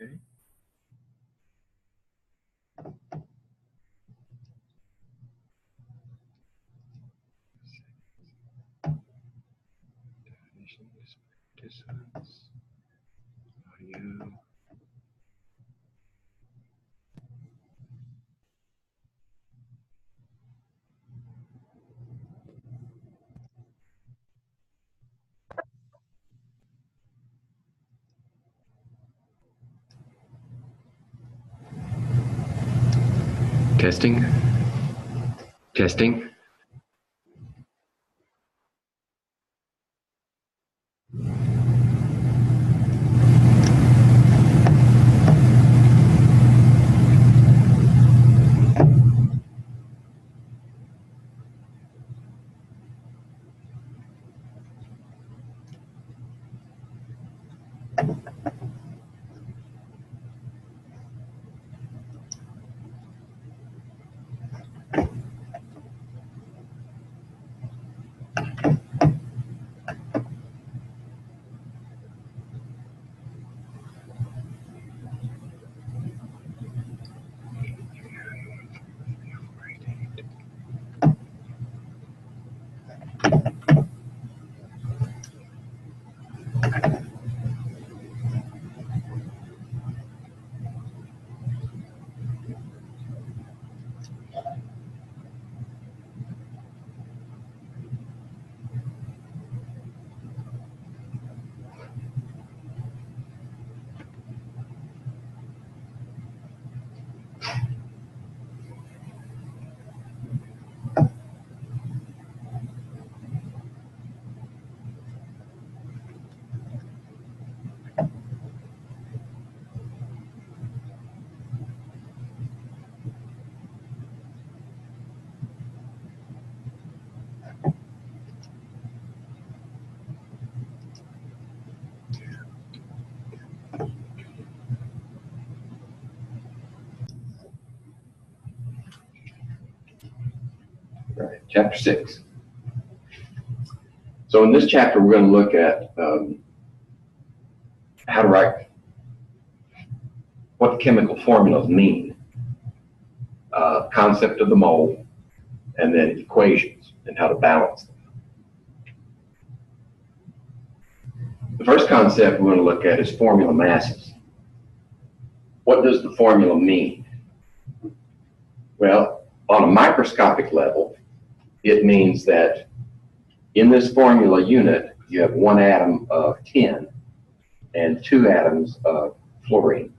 Okay. Definitions, participants, audio. Testing. Testing. Right. Chapter 6. So in this chapter, we're going to look at how to write what chemical formulas mean, concept of the mole, and then equations and how to balance them. The first concept we're going to look at is formula masses. What does the formula mean? Well, on a microscopic level, it means that in this formula unit, you have one atom of tin and two atoms of fluorine.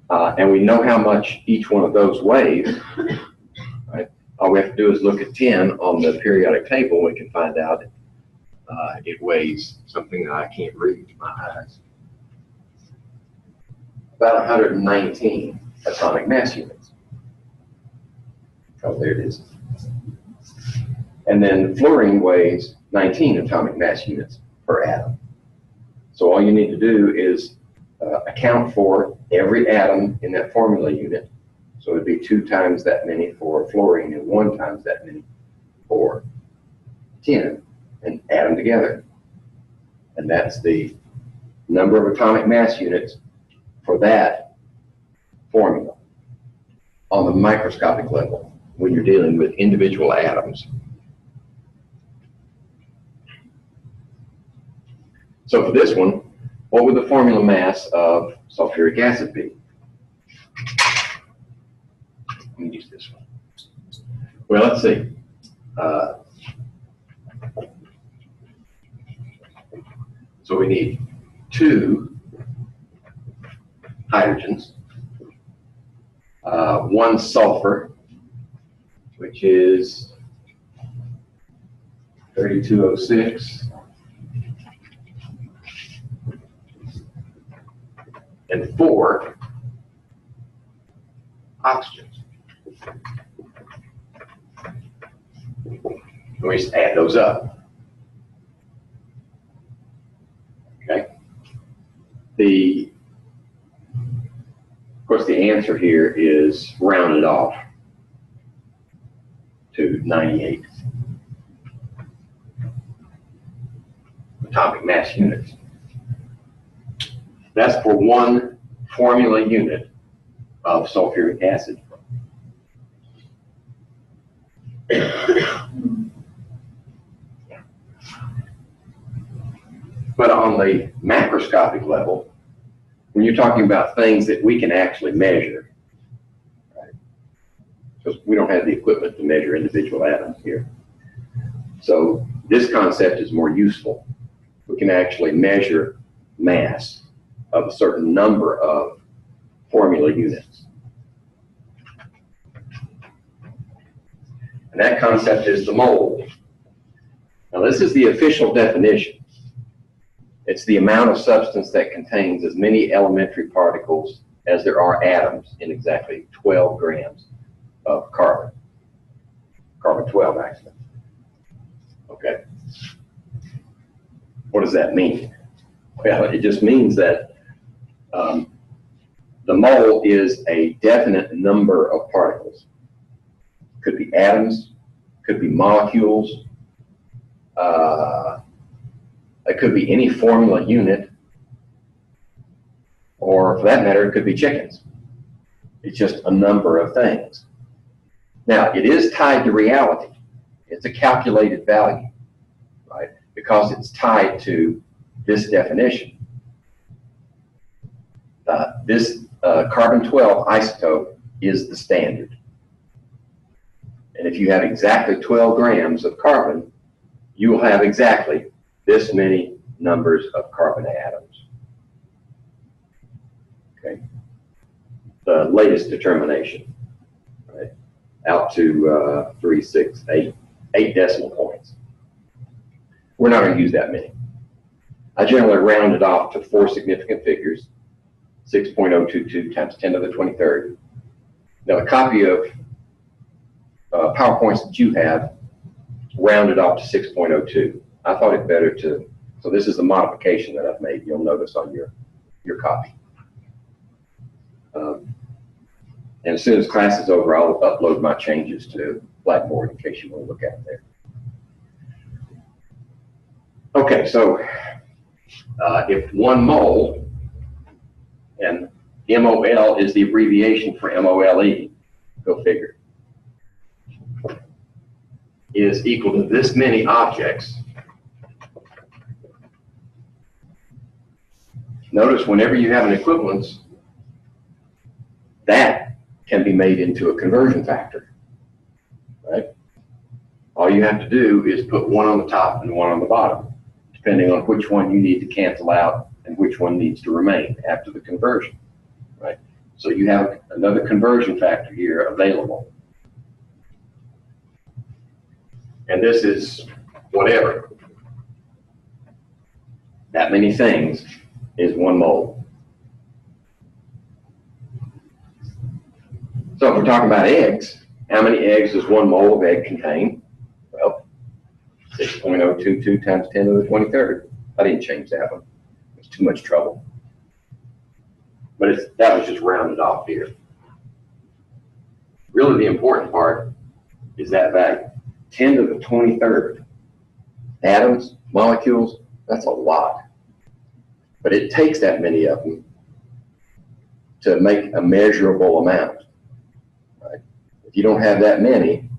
And we know how much each one of those weighs. Right? All we have to do is look at tin on the periodic table. We can find out it weighs something that I can't read with my eyes. About 119 atomic mass units. Oh, there it is. And then fluorine weighs 19 atomic mass units per atom. So all you need to do is account for every atom in that formula unit. So it would be 2 times that many for fluorine and 1 times that many for tin, and add them together. And that's the number of atomic mass units for that formula on the microscopic level when you're dealing with individual atoms. So for this one, what would the formula mass of sulfuric acid be? Let me use this one. Well, let's see. So we need 2 hydrogens, 1 sulfur, which is 3206, and 4 oxygens. We just add those up. Okay. Of course, the answer here is rounded off to 98 atomic mass units. That's for one formula unit of sulfuric acid. But on the macroscopic level, when you're talking about things that we can actually measure, right? Because we don't have the equipment to measure individual atoms here. So this concept is more useful. We can actually measure mass of a certain number of formula units. And that concept is the mole. Now this is the official definition. It's the amount of substance that contains as many elementary particles as there are atoms in exactly 12 grams of carbon. Carbon 12, actually. Okay. What does that mean? Well, it just means that the mole is a definite number of particles. Could be atoms, could be molecules, it could be any formula unit, or for that matter, it could be chickens. It's just a number of things. Now, it is tied to reality. It's a calculated value, right? Because it's tied to this definition. This carbon-12 isotope is the standard. And if you have exactly 12 grams of carbon, you will have exactly this many numbers of carbon atoms. Okay. The latest determination, right? Out to 3, 6, 8 decimal points. We're not going to use that many. I generally round it off to 4 significant figures, 6.022 times 10 to the 23rd. Now, a copy of PowerPoints that you have rounded off to 6.02. I thought it better to, so this is the modification that I've made. You'll notice on your copy. And as soon as class is over, I'll upload my changes to Blackboard in case you want to look at it there. Okay, so if 1 mole, and MOL is the abbreviation for MOLE, go figure, is equal to this many objects. Notice whenever you have an equivalence, that can be made into a conversion factor, right? All you have to do is put 1 on the top and 1 on the bottom, depending on which one you need to cancel out and which one needs to remain after the conversion, right? So you have another conversion factor here available. And this is whatever. That many things is 1 mole. So if we're talking about eggs, how many eggs does 1 mole of egg contain? Well, 6.022 times 10 to the 23rd. I didn't change that one. It's too much trouble. But that was just rounded off here. Really the important part is that value. 10 to the 23rd. Atoms, molecules, that's a lot. But it takes that many of them to make a measurable amount. Right? If you don't have that many,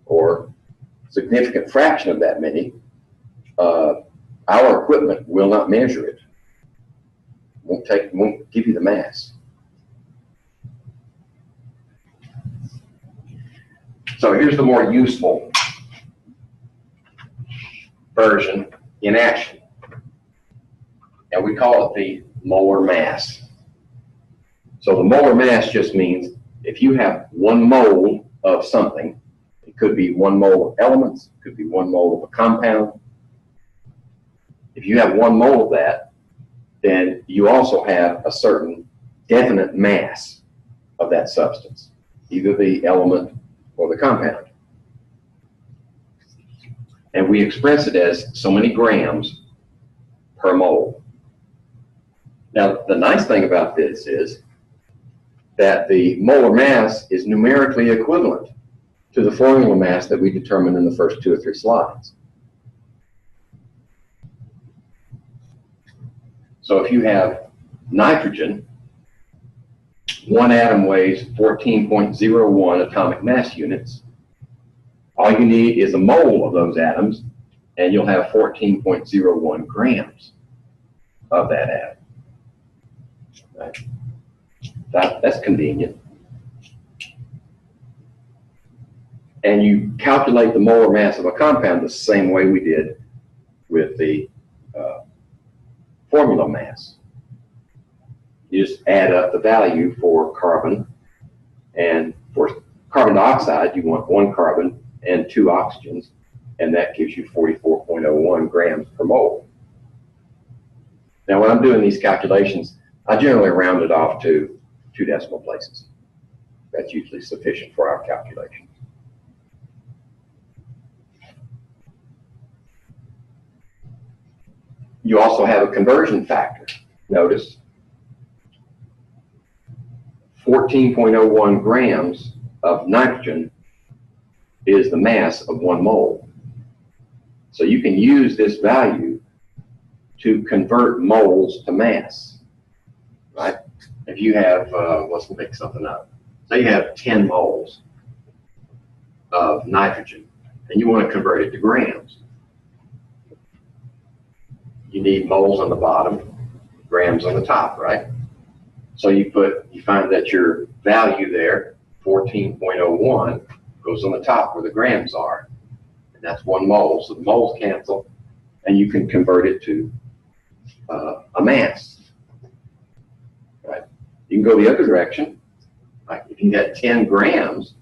or significant fraction of that many, our equipment will not measure it. Won't give you the mass. So here's the more useful version in action. And we call it the molar mass. So the molar mass just means if you have 1 mole of something, it could be 1 mole of elements, it could be 1 mole of a compound. If you have 1 mole of that, then you also have a certain definite mass of that substance, either the element or the compound. And we express it as so many grams per mole. Now, the nice thing about this is that the molar mass is numerically equivalent to the formula mass that we determined in the first 2 or 3 slides. So if you have nitrogen, one atom weighs 14.01 atomic mass units. All you need is a mole of those atoms, and you'll have 14.01 grams of that atom. Right? That's convenient. And you calculate the molar mass of a compound the same way we did with the formula mass. You just add up the value for carbon, and for carbon dioxide, you want 1 carbon and 2 oxygens, and that gives you 44.01 grams per mole. Now, when I'm doing these calculations, I generally round it off to 2 decimal places. That's usually sufficient for our calculation. You also have a conversion factor. Notice 14.01 grams of nitrogen is the mass of 1 mole. So you can use this value to convert moles to mass, right? If you have, let's make something up. Say you have 10 moles of nitrogen, and you want to convert it to grams. You need moles on the bottom, grams on the top, right? So you find that your value there, 14.01, goes on the top where the grams are, and that's 1 mole. So the moles cancel, and you can convert it to a mass. Right? You can go the other direction. Like if you had 10 grams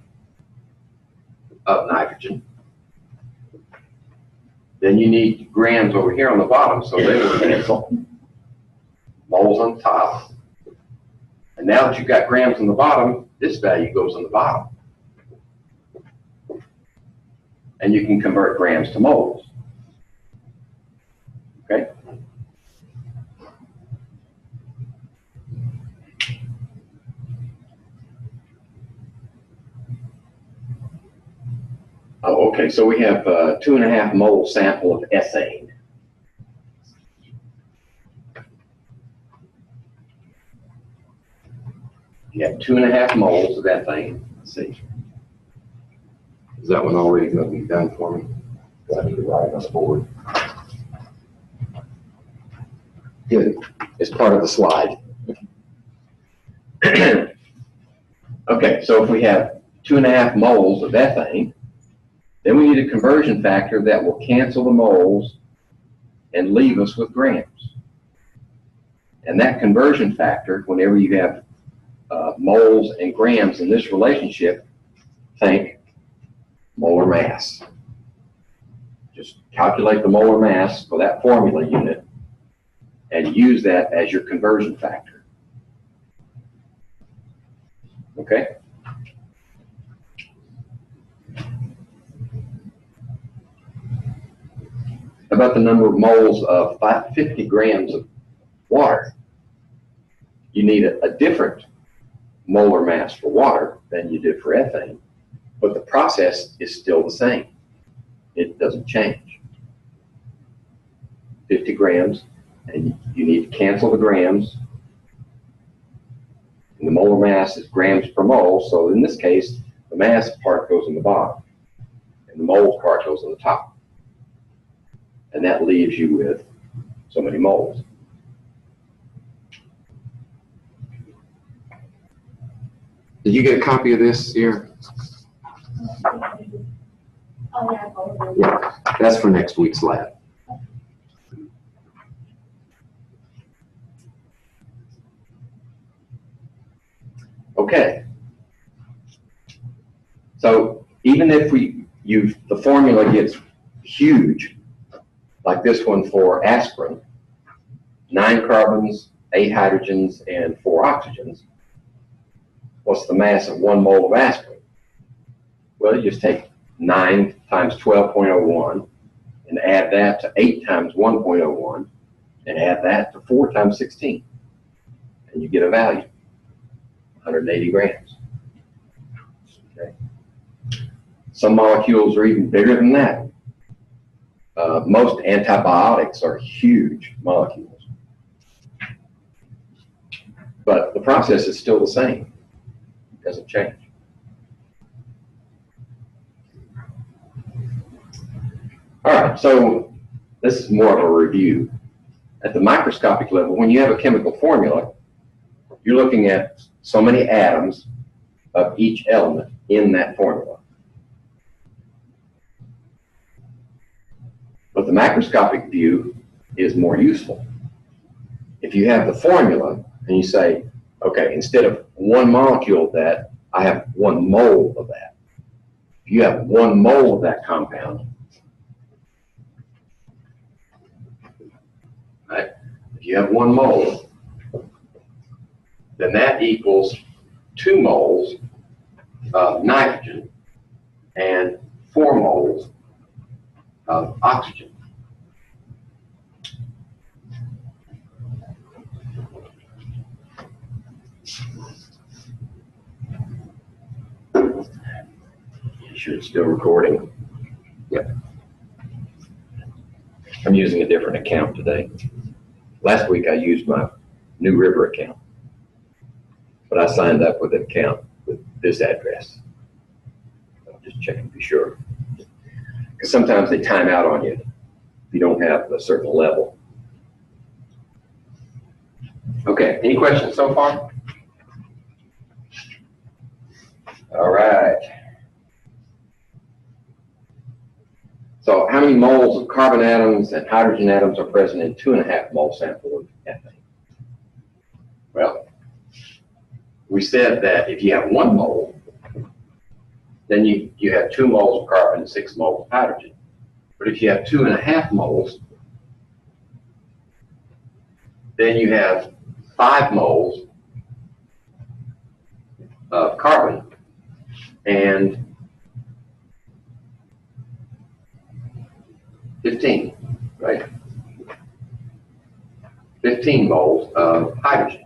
of nitrogen, then you need grams over here on the bottom, so they will cancel. Moles on top. And now that you've got grams on the bottom, this value goes on the bottom. And you can convert grams to moles. Okay? Oh, okay, so we have a 2.5 mole sample of ethane. You have 2.5 moles of ethane. Let's see. Is that one already going to be done for me? I need to write it on the board. Good. It's part of the slide. Okay, so if we have 2.5 moles of ethane, then we need a conversion factor that will cancel the moles and leave us with grams. And that conversion factor, whenever you have moles and grams in this relationship, think molar mass. Just calculate the molar mass for that formula unit and use that as your conversion factor. Okay? About the number of moles of 50 grams of water. You need a different molar mass for water than you did for ethane, but the process is still the same. It doesn't change. 50 grams, and you need to cancel the grams. And the molar mass is grams per mole, so in this case, the mass part goes on the bottom, and the moles part goes on the top. And that leaves you with so many moles. Did you get a copy of this here? Oh, Yeah, that's for next week's lab. Okay. So even if the formula gets huge, like this one for aspirin, 9 carbons, 8 hydrogens, and 4 oxygens, what's the mass of 1 mole of aspirin? Well, you just take 9 times 12.01 and add that to 8 times 1.01 and add that to 4 times 16. And you get a value, 180 grams. Okay. Some molecules are even bigger than that. Most antibiotics are huge molecules. But the process is still the same. It doesn't change. All right, so this is more of a review. At the microscopic level, when you have a chemical formula, you're looking at so many atoms of each element in that formula. But the macroscopic view is more useful. If you have the formula and you say, okay, instead of one molecule of that, I have 1 mole of that. If you have 1 mole of that compound, right? If you have 1 mole, then that equals 2 moles of nitrogen and 4 moles of oxygen. You sure it's still recording? Yep. I'm using a different account today. Last week I used my New River account, but I signed up with an account with this address. I'm just checking to be sure. Because sometimes they time out on you if you don't have a certain level. Okay, any questions so far? All right. So how many moles of carbon atoms and hydrogen atoms are present in 2.5 mole sample of ethane? Well, we said that if you have 1 mole, then you have 2 moles of carbon and 6 moles of hydrogen. But if you have 2.5 moles, then you have 5 moles of carbon and 15, right? 15 moles of hydrogen.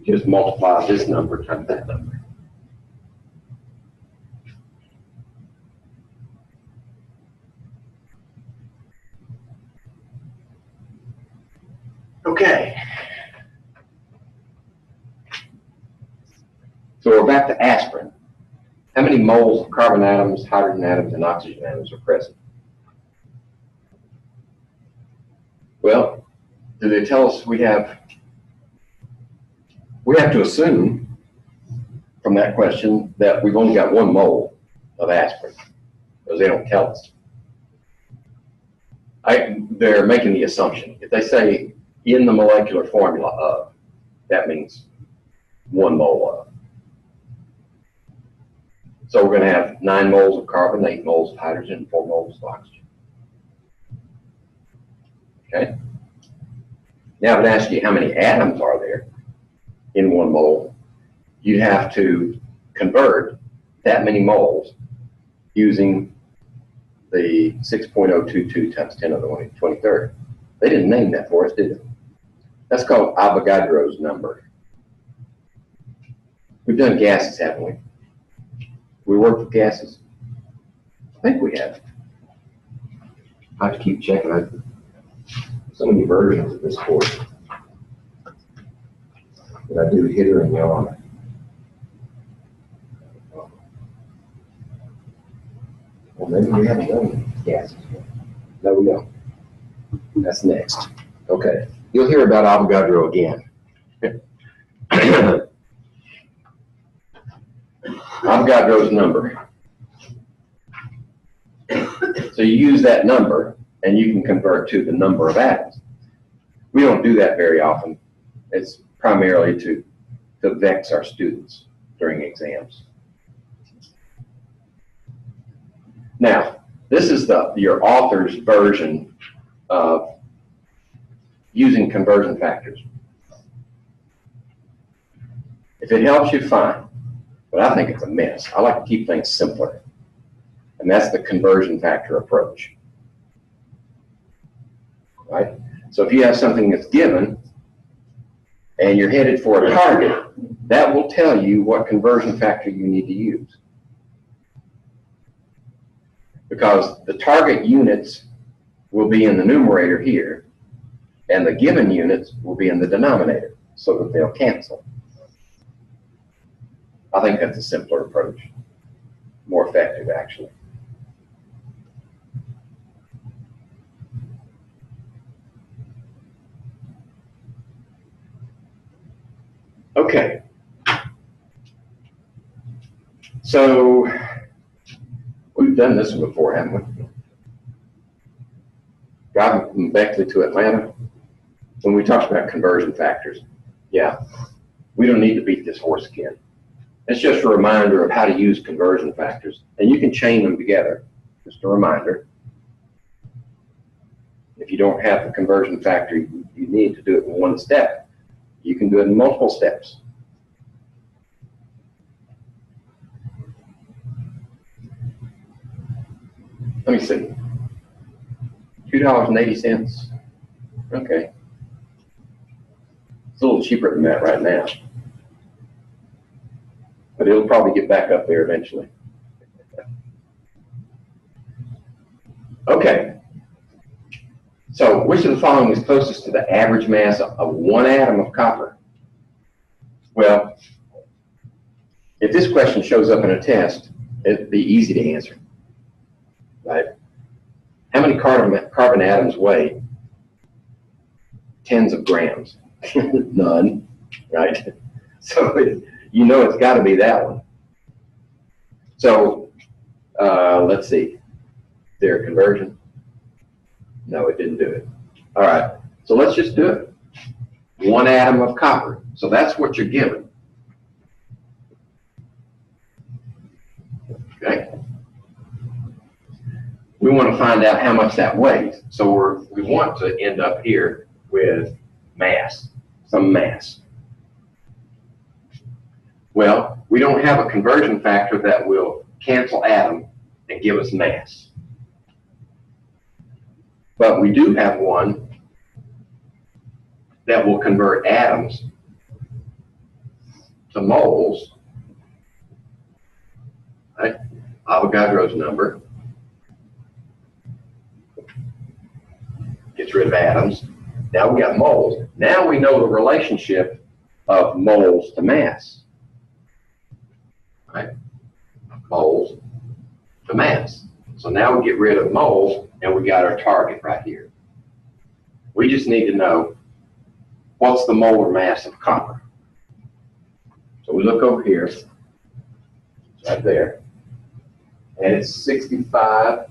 Just multiply this number times that number. Okay. So we're back to aspirin. How many moles of carbon atoms, hydrogen atoms, and oxygen atoms are present? Well, do they tell us we have to assume from that question that we've only got 1 mole of aspirin, because they don't tell us. They're making the assumption. If they say in the molecular formula of, that means 1 mole of. So we're going to have 9 moles of carbon, 8 moles of hydrogen, and 4 moles of oxygen. Okay? Now, if I ask you how many atoms are there in 1 mole, you have to convert that many moles using the 6.022 times 10 to the 23rd. They didn't name that for us, did they? That's called Avogadro's number. We've done gases, haven't we? We worked with gases? I think we have. I have to keep checking. So many versions of this course that I do hither and yon. Well, maybe we haven't done gases yet. No, we don't. That's next. Okay. You'll hear about Avogadro again. Avogadro's number. So you use that number, and you can convert to the number of atoms. We don't do that very often. It's primarily to vex our students during exams. Now, this is your author's version of using conversion factors. If it helps you, fine. But I think it's a mess. I like to keep things simpler. And that's the conversion factor approach. Right? So if you have something that's given and you're headed for a target, that will tell you what conversion factor you need to use. Because the target units will be in the numerator here, And the given units will be in the denominator so that they'll cancel. I think that's a simpler approach, more effective actually. Okay. So we've done this one before, haven't we? Driving from Beckley to Atlanta, when we talked about conversion factors. Yeah, we don't need to beat this horse again. It's just a reminder of how to use conversion factors, and you can chain them together. Just a reminder. If you don't have the conversion factor you need to do it in one step, you can do it in multiple steps. Let me see. $2.80. Okay. It's a little cheaper than that right now. But it'll probably get back up there eventually. Okay. So which of the following is closest to the average mass of one atom of copper? Well, if this question shows up in a test, it'd be easy to answer. Right? How many carbon atoms weigh tens of grams? None, right? So you know it's got to be that one. So let's see. Their conversion? No, it didn't do it. All right, so let's just do it. One atom of copper. So that's what you're given. Okay. We want to find out how much that weighs. So we want to end up here with mass, some mass. Well, we don't have a conversion factor that will cancel atom and give us mass. But we do have one that will convert atoms to moles. Right? Avogadro's number. Gets rid of atoms. Now we got moles. Now we know the relationship of moles to mass. Right? Moles to mass. So now we get rid of moles and we got our target right here. We just need to know what's the molar mass of copper. So we look over here, right there, and it's 6355.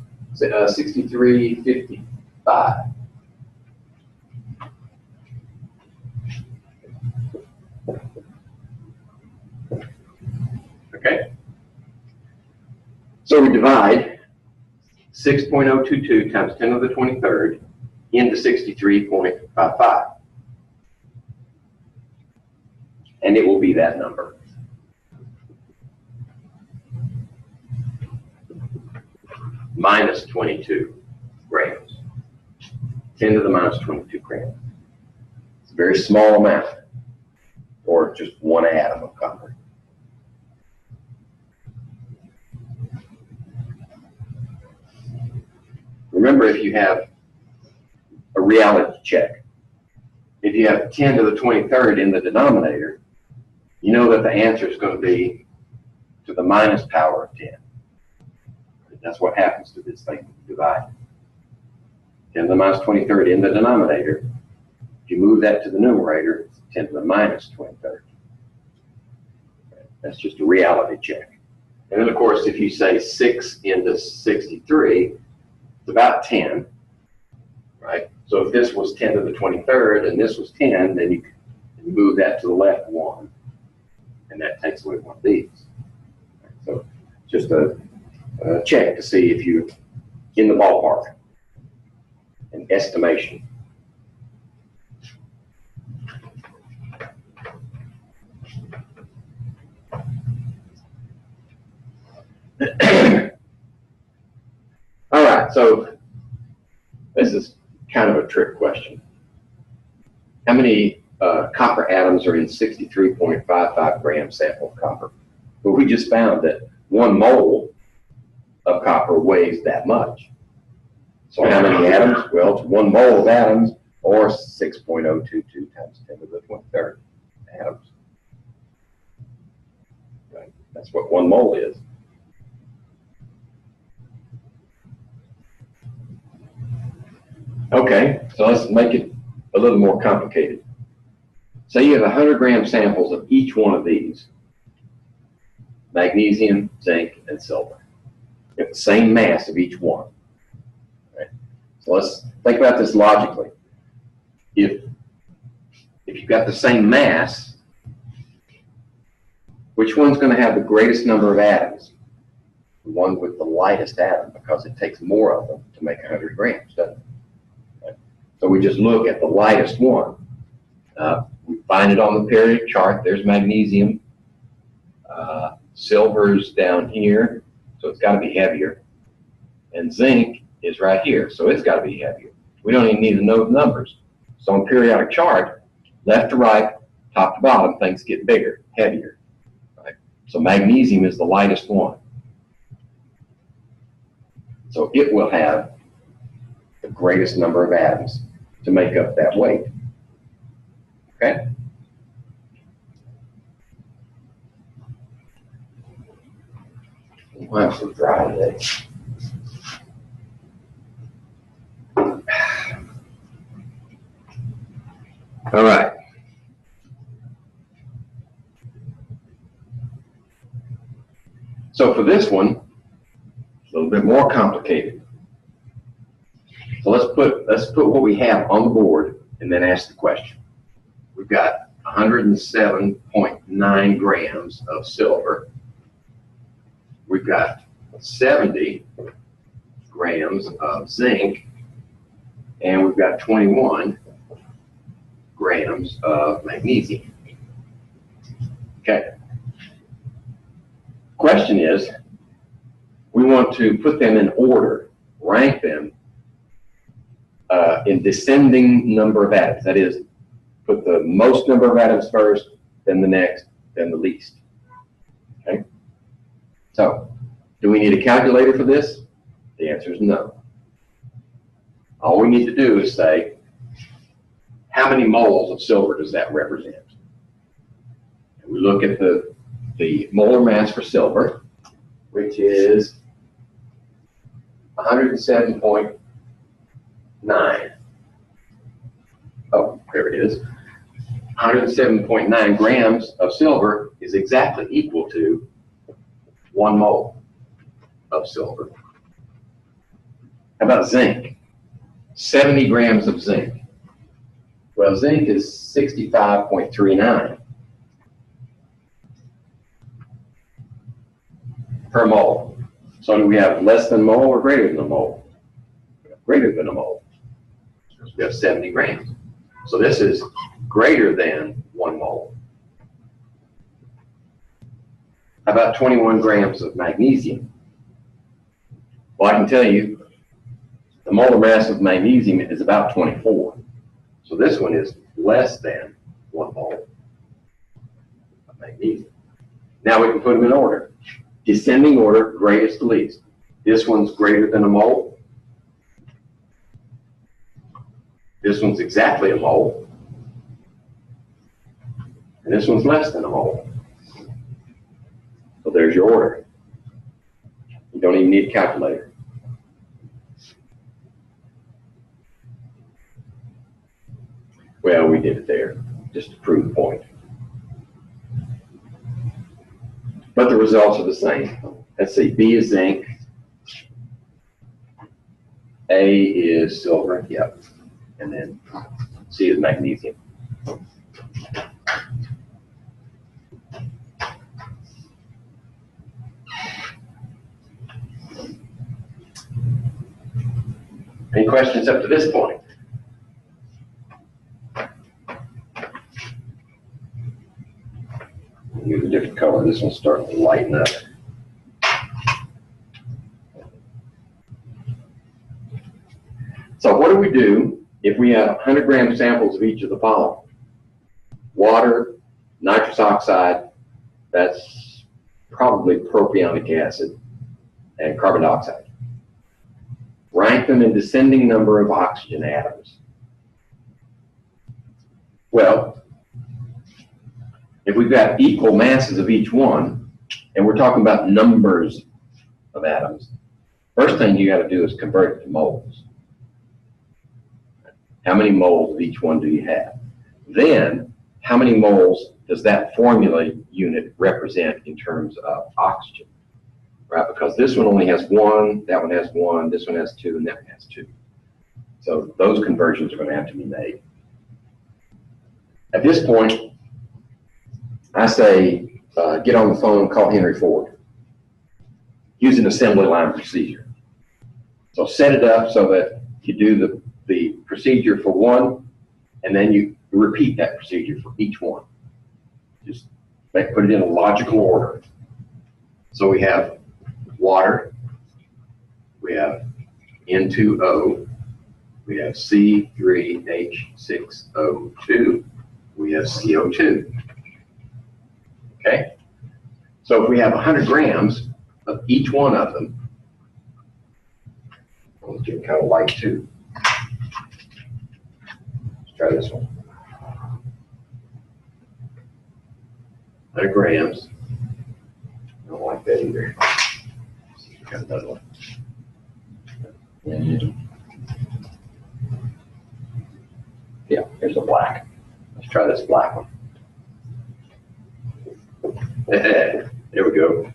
Okay? So we divide 6.022 times 10 to the 23rd into 63.55. And it will be that number. Minus 22 grams. 10 to the minus 22 grams. It's a very small amount, or just one atom of copper. Remember, if you have a reality check, if you have 10 to the 23rd in the denominator, you know that the answer is going to be to the minus power of 10. That's what happens to this thing divided. 10 to the minus 23rd in the denominator. If you move that to the numerator, it's 10 to the minus 23rd. That's just a reality check. And then, of course, if you say 6 into 63, it's about 10, right? So if this was 10 to the 23rd and this was 10, then you move that to the left 1, and that takes away one of these. So just a check to see if you're in the ballpark, an estimation. All right, so this is kind of a trick question. How many copper atoms are in 63.55 gram sample of copper? Well, we just found that 1 mole of copper weighs that much. So how many atoms? Well, it's 1 mole of atoms or 6.022 times 10 to the 23rd atoms. Right? That's what 1 mole is. Okay, so let's make it a little more complicated. Say you have 100-gram samples of each one of these: magnesium, zinc, and silver. You have the same mass of each one. Right? So let's think about this logically. If you've got the same mass, which one's going to have the greatest number of atoms? The one with the lightest atom, because it takes more of them to make 100 grams, doesn't it? Right? So we just look at the lightest one. We find it on the periodic chart. There's magnesium. Silver's down here, so it's got to be heavier. And zinc is right here, so it's got to be heavier. We don't even need to know the numbers. So on periodic chart, left to right, top to bottom, things get bigger, heavier. Right? So magnesium is the lightest one. So it will have the greatest number of atoms to make up that weight. Okay? Well, I'm so dry today. All right. So for this one, a little bit more complicated. So let's put what we have on the board and then ask the question. We've got 107.9 grams of silver. We've got 70 grams of zinc, and we've got 21 grams of magnesium. Okay. Question is, we want to put them in order, rank them in descending number of atoms. That is, put the most number of atoms first, then the next, then the least. Okay? So, do we need a calculator for this? The answer is no. All we need to do is say, how many moles of silver does that represent? And we look at the molar mass for silver, which is 107.9. Oh, there it is. 107.9 grams of silver is exactly equal to 1 mole of silver. How about zinc? 70 grams of zinc. Well, zinc is 65.39 per mole. So do we have less than a mole or greater than a mole? Greater than a mole. We have 70 grams. So this is greater than 1 mole. How about 21 grams of magnesium? Well, I can tell you the molar mass of magnesium is about 24. So this one is less than 1 mole of magnesium. Now we can put them in order. Descending order, greatest to least. This one's greater than a mole. This one's exactly a mole. And this one's less than a mole. So there's your order. You don't even need a calculator. Well, we did it there, just to prove the point. But the results are the same. Let's see, B is zinc, A is silver, yep, and then C is magnesium. Any questions up to this point? Use a different color. This one's starting to lighten up. So what do we do if we have 100 gram samples of each of the following? Water, nitrous oxide, that's probably propionic acid, and carbon dioxide. Rank them in descending number of oxygen atoms. Well, if we've got equal masses of each one, and we're talking about numbers of atoms, first thing you got to do is convert it to moles. How many moles of each one do you have? Then, how many moles does that formula unit represent in terms of oxygen? Right, because this one only has one, that one has one, this one has two, and that one has two. So those conversions are going to have to be made. At this point, I say, get on the phone, call Henry Ford. Use an assembly line procedure. So set it up so that you do the procedure for one, and then you repeat that procedure for each one. Just put it in a logical order. So we have water, we have N2O, we have C3H6O2, we have CO2. Okay? So if we have 100 grams of each one of them, let's get kind of light too. Let's try this one. 100 grams. I don't like that either. Got another one. Yeah, here's the black. Let's try this black one. There we go.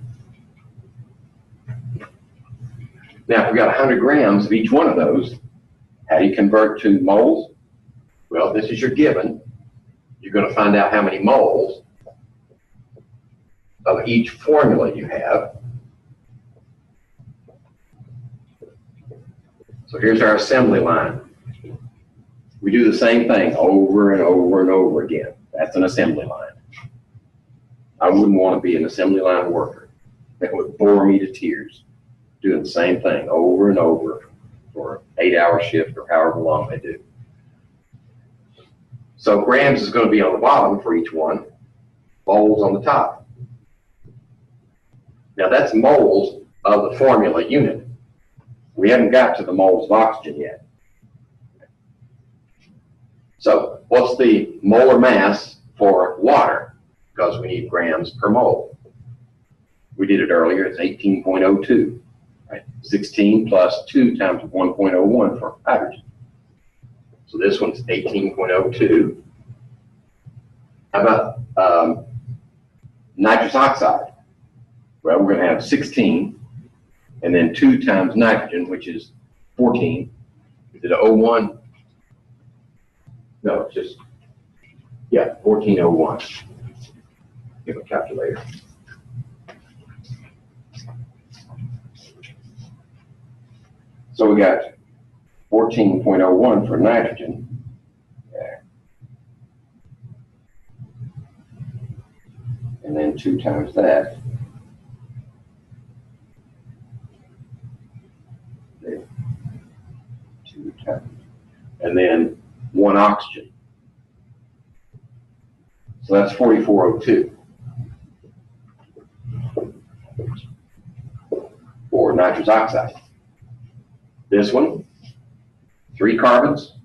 Now, if we've got 100 grams of each one of those, how do you convert to moles? Well, this is your given. You're going to find out how many moles of each formula you have. So here's our assembly line. We do the same thing over and over and over again. That's an assembly line. I wouldn't want to be an assembly line worker. That would bore me to tears, doing the same thing over and over for an 8-hour shift or however long they do. So grams is going to be on the bottom for each one, moles on the top. Now that's moles of the formula unit. We haven't got to the moles of oxygen yet. So what's the molar mass for water? Because we need grams per mole. We did it earlier, it's 18.02. Right? 16 plus 2 times 1.01 for hydrogen. So this one's 18.02. How about nitrous oxide? Well, we're going to have 16, and then 2 times nitrogen, which is 14. Is it 01? No, it's just, yeah, 1401. Give a calculator. So we got 14.01 for nitrogen. Yeah. And then 2 times that. There. 2 times. And then 1 oxygen. So that's 4402 for nitrous oxide. This one, 3 carbons,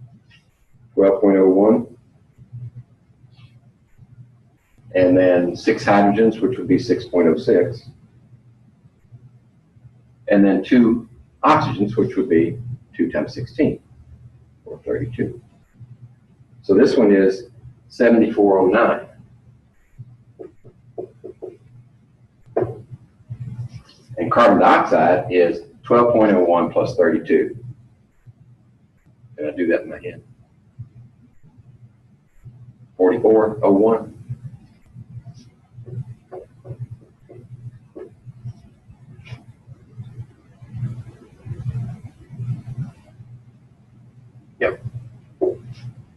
12.01, and then 6 hydrogens, which would be 6.06, and then 2 oxygens, which would be 2 times 16, or 32. So this one is 7409. And carbon dioxide is 12.01 plus 32. Did I do that in my head? 4401. Yep.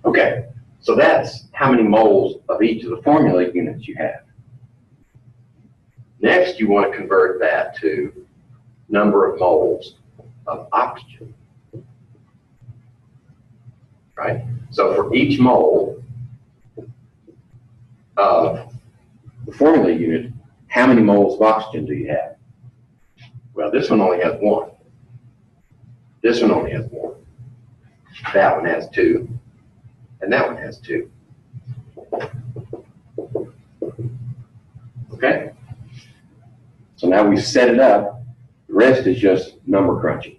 Okay, so that's how many moles of each of the formula units you have. Next, you want to convert that to number of moles of oxygen, right? So for each mole of the formula unit, how many moles of oxygen do you have? Well, this one only has 1. This one only has 1. That one has 2. And that one has 2. Okay? So now we've set it up. The rest is just number crunching.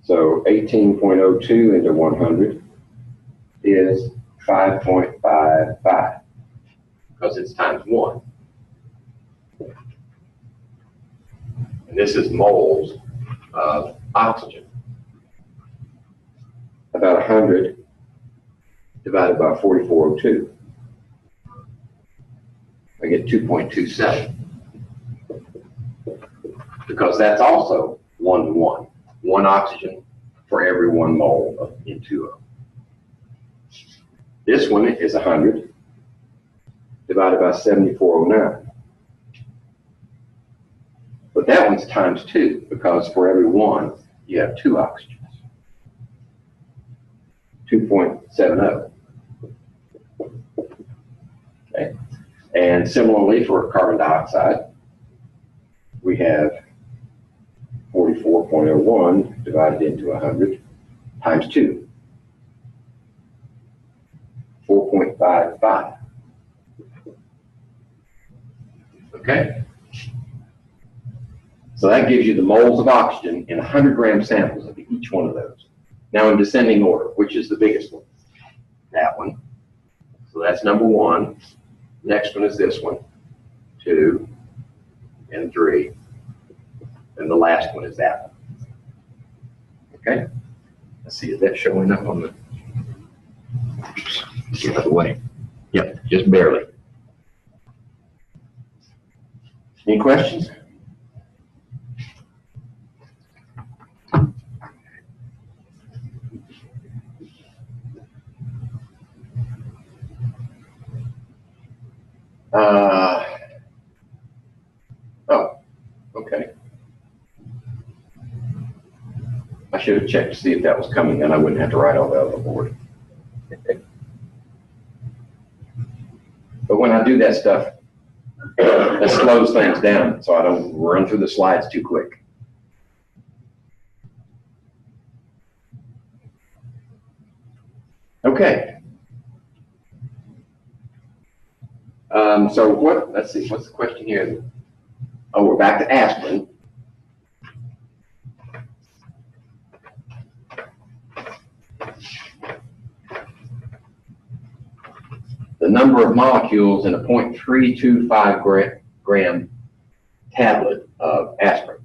So 18.02 into 100 is 5.55 because it's times 1. And this is moles of oxygen. About 100 divided by 4402. I get 2.27. Because that's also 1 to 1. 1 oxygen for every 1 mole of N2O. This one is 100 divided by 7409. But that one's times 2 because for every 1 you have 2 oxygens. 2.70. Okay. And similarly for carbon dioxide, we have 44.01 divided into 100 times 2. 4.55. Okay? So that gives you the moles of oxygen in 100-gram samples of each one of those. Now in descending order, which is the biggest one? That one. So that's number 1. Next one is this one, 2, and 3. And the last one is that one. Okay? Let's see, is that showing up on the... Get out of the way. Yep, just barely. Any questions? Oh, okay. I should have checked to see if that was coming, and I wouldn't have to write all that on the board. But when I do that stuff, that slows things down so I don't run through the slides too quick. Okay. So what, let's see, what's the question here? Oh, we're back to aspirin. The number of molecules in a 0.325 gram tablet of aspirin.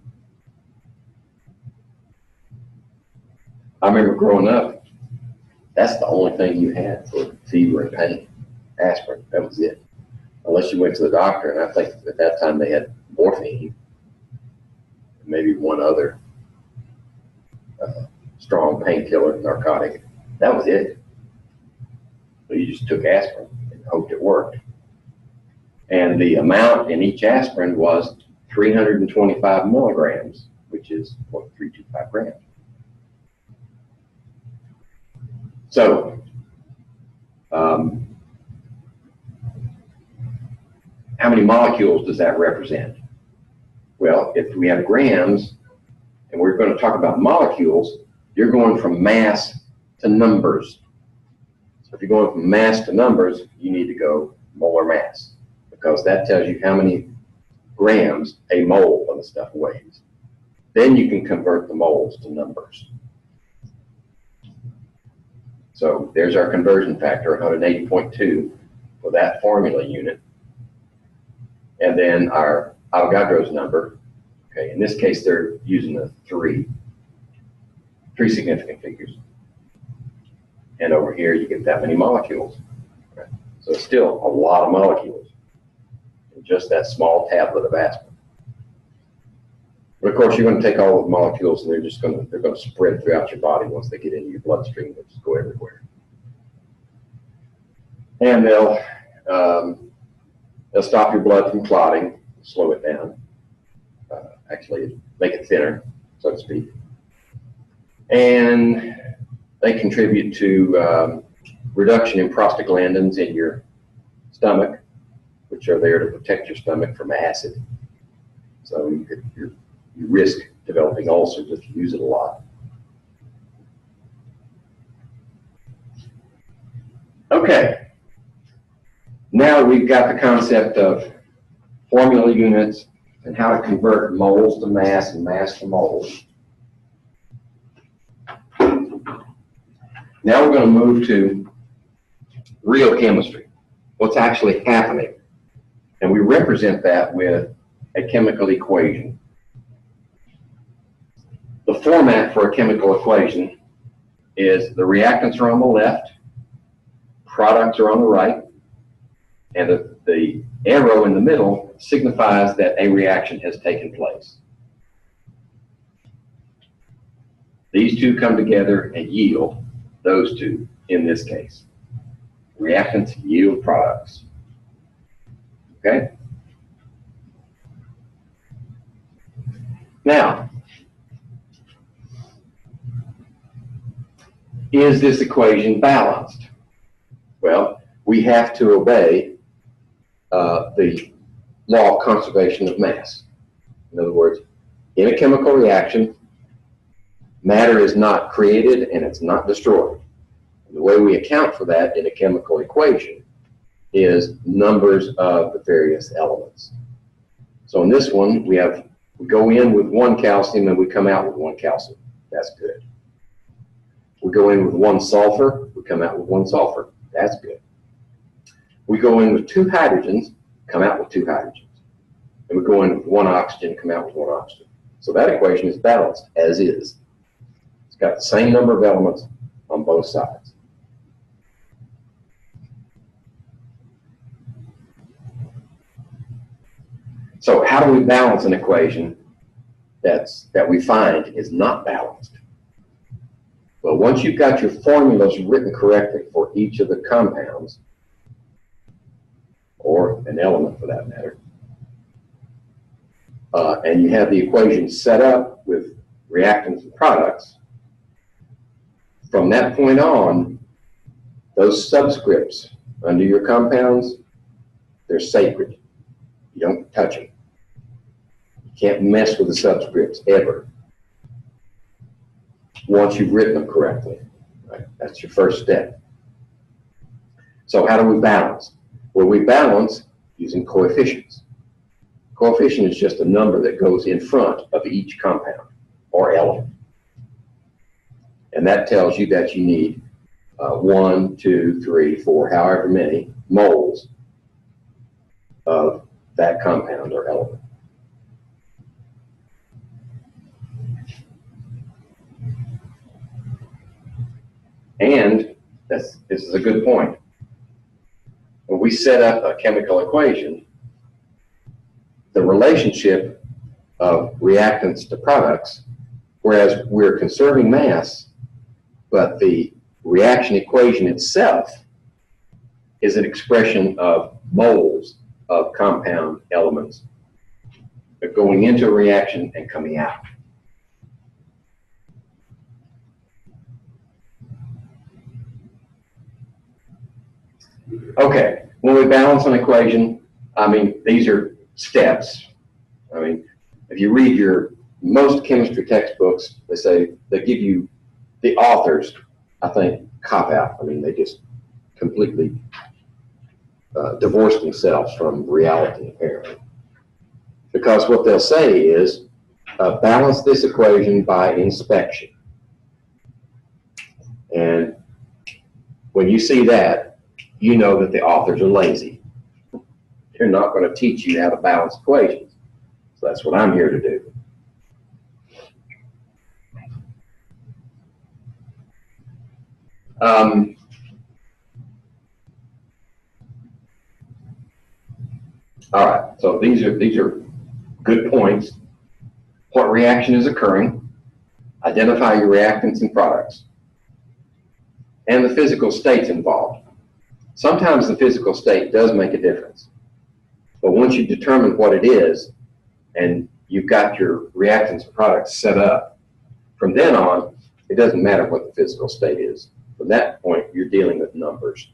I remember growing up, that's the only thing you had for fever and pain. Aspirin, that was it. Unless you went to the doctor, and I think at that time they had morphine, maybe one other strong painkiller, narcotic. That was it. So you just took aspirin and hoped it worked. And the amount in each aspirin was 325 milligrams, which is 0.325 grams. So, how many molecules does that represent? Well, if we have grams, and we're going to talk about molecules, you're going from mass to numbers. So if you're going from mass to numbers, you need to go molar mass, because that tells you how many grams a mole of the stuff weighs. Then you can convert the moles to numbers. So there's our conversion factor, 180.2 for that formula unit. And then our Avogadro's number. Okay, in this case, they're using the three significant figures. And over here, you get that many molecules. Okay. So it's still a lot of molecules in just that small tablet of aspirin. But of course, you're going to take all the molecules, and they're going to spread throughout your body once they get into your bloodstream. They'll just go everywhere. And they'll stop your blood from clotting, slow it down, actually make it thinner, so to speak. And they contribute to reduction in prostaglandins in your stomach, which are there to protect your stomach from acid. So you risk developing ulcers if you use it a lot. Okay. Now we've got the concept of formula units and how to convert moles to mass and mass to moles. Now we're going to move to real chemistry, what's actually happening. And we represent that with a chemical equation. The format for a chemical equation is the reactants are on the left, products are on the right, and the arrow in the middle signifies that a reaction has taken place. These two come together and yield those two in this case. Reactants yield products. Okay? Now, is this equation balanced? Well, we have to obey the law of conservation of mass. In other words, in a chemical reaction, matter is not created and it's not destroyed. And the way we account for that in a chemical equation is numbers of the various elements. So in this one, we go in with 1 calcium and we come out with 1 calcium. That's good. We go in with 1 sulfur, we come out with 1 sulfur. That's good. We go in with 2 hydrogens, come out with 2 hydrogens. And we go in with 1 oxygen, come out with 1 oxygen. So that equation is balanced as is. It's got the same number of elements on both sides. So how do we balance an equation that we find is not balanced? Well, once you've got your formulas written correctly for each of the compounds, or an element for that matter, and you have the equation set up with reactants and products, from that point on, those subscripts under your compounds, they're sacred. You don't touch them. You can't mess with the subscripts ever once you've written them correctly. Right? That's your first step. So how do we balance? Well, we balance using coefficients. Coefficient is just a number that goes in front of each compound or element. And that tells you that you need 1, 2, 3, 4, however many moles of that compound or element. And this is a good point. When we set up a chemical equation, the relationship of reactants to products, whereas we're conserving mass, but the reaction equation itself is an expression of moles of compound elements going into a reaction and coming out. Okay, when we balance an equation, I mean, these are steps. I mean, if you read most chemistry textbooks, they give you, the authors, I think, cop out. I mean, they just completely divorce themselves from reality, apparently. Because what they'll say is, balance this equation by inspection. And when you see that, you know that the authors are lazy. They're not going to teach you how to balance equations. So that's what I'm here to do. All right, so these are good points. What reaction is occurring? Identify your reactants and products. And the physical states involved. Sometimes the physical state does make a difference. But once you determine what it is, and you've got your reactants and products set up, from then on, it doesn't matter what the physical state is. From that point, you're dealing with numbers.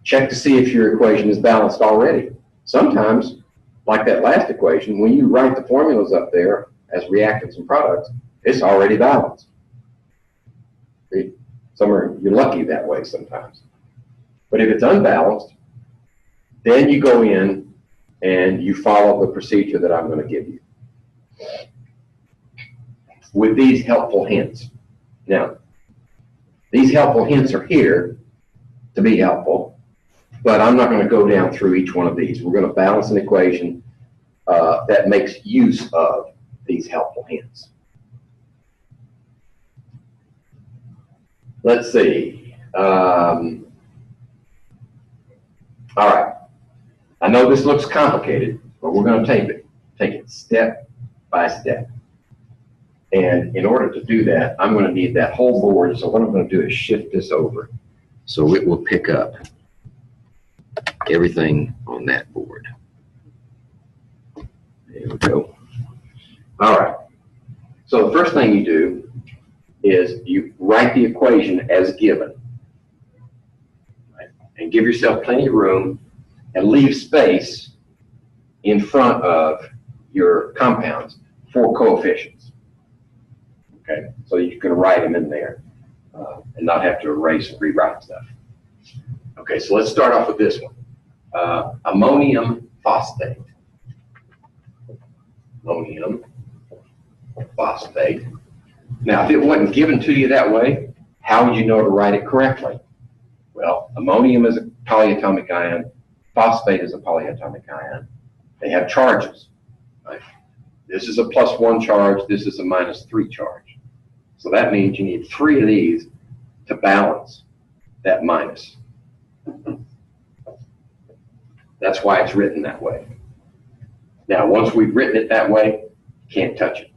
Check to see if your equation is balanced already. Sometimes, like that last equation, when you write the formulas up there as reactants and products, it's already balanced. You're lucky that way sometimes. But if it's unbalanced, then you go in and you follow the procedure that I'm going to give you with these helpful hints. Now, these helpful hints are here to be helpful, but I'm not going to go down through each one of these. We're going to balance an equation that makes use of these helpful hints. Let's see. All right. I know this looks complicated, but we're going to take it step by step. And in order to do that, I'm going to need that whole board. So what I'm going to do is shift this over so it will pick up everything on that board. There we go. All right. So the first thing you do is you write the equation as given, right? And give yourself plenty of room and leave space in front of your compounds for coefficients. Okay, so you can write them in there and not have to erase and rewrite stuff. Okay, so let's start off with this one. Ammonium phosphate. Ammonium phosphate. Now, if it wasn't given to you that way, how would you know to write it correctly? Well, ammonium is a polyatomic ion. Phosphate is a polyatomic ion. They have charges. Right? This is a +1 charge. This is a -3 charge. So that means you need 3 of these to balance that minus. That's why it's written that way. Now, once we've written it that way, you can't touch it.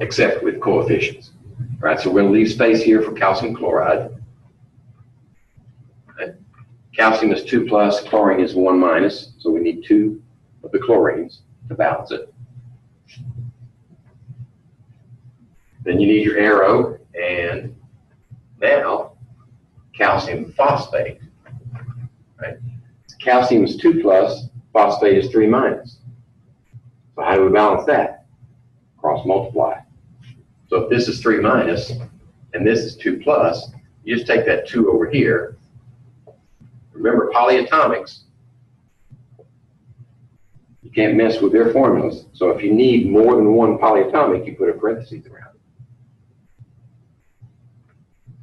Except with coefficients. All right, so we're going to leave space here for calcium chloride. Right. Calcium is 2+, chlorine is 1-, so we need 2 of the chlorines to balance it. Then you need your arrow, and now calcium phosphate. Right? Calcium is 2+, phosphate is 3-. So how do we balance that? Cross multiply. So if this is 3- and this is 2+, you just take that 2 over here. Remember, polyatomics, you can't mess with their formulas. So if you need more than one polyatomic, you put a parenthesis around it.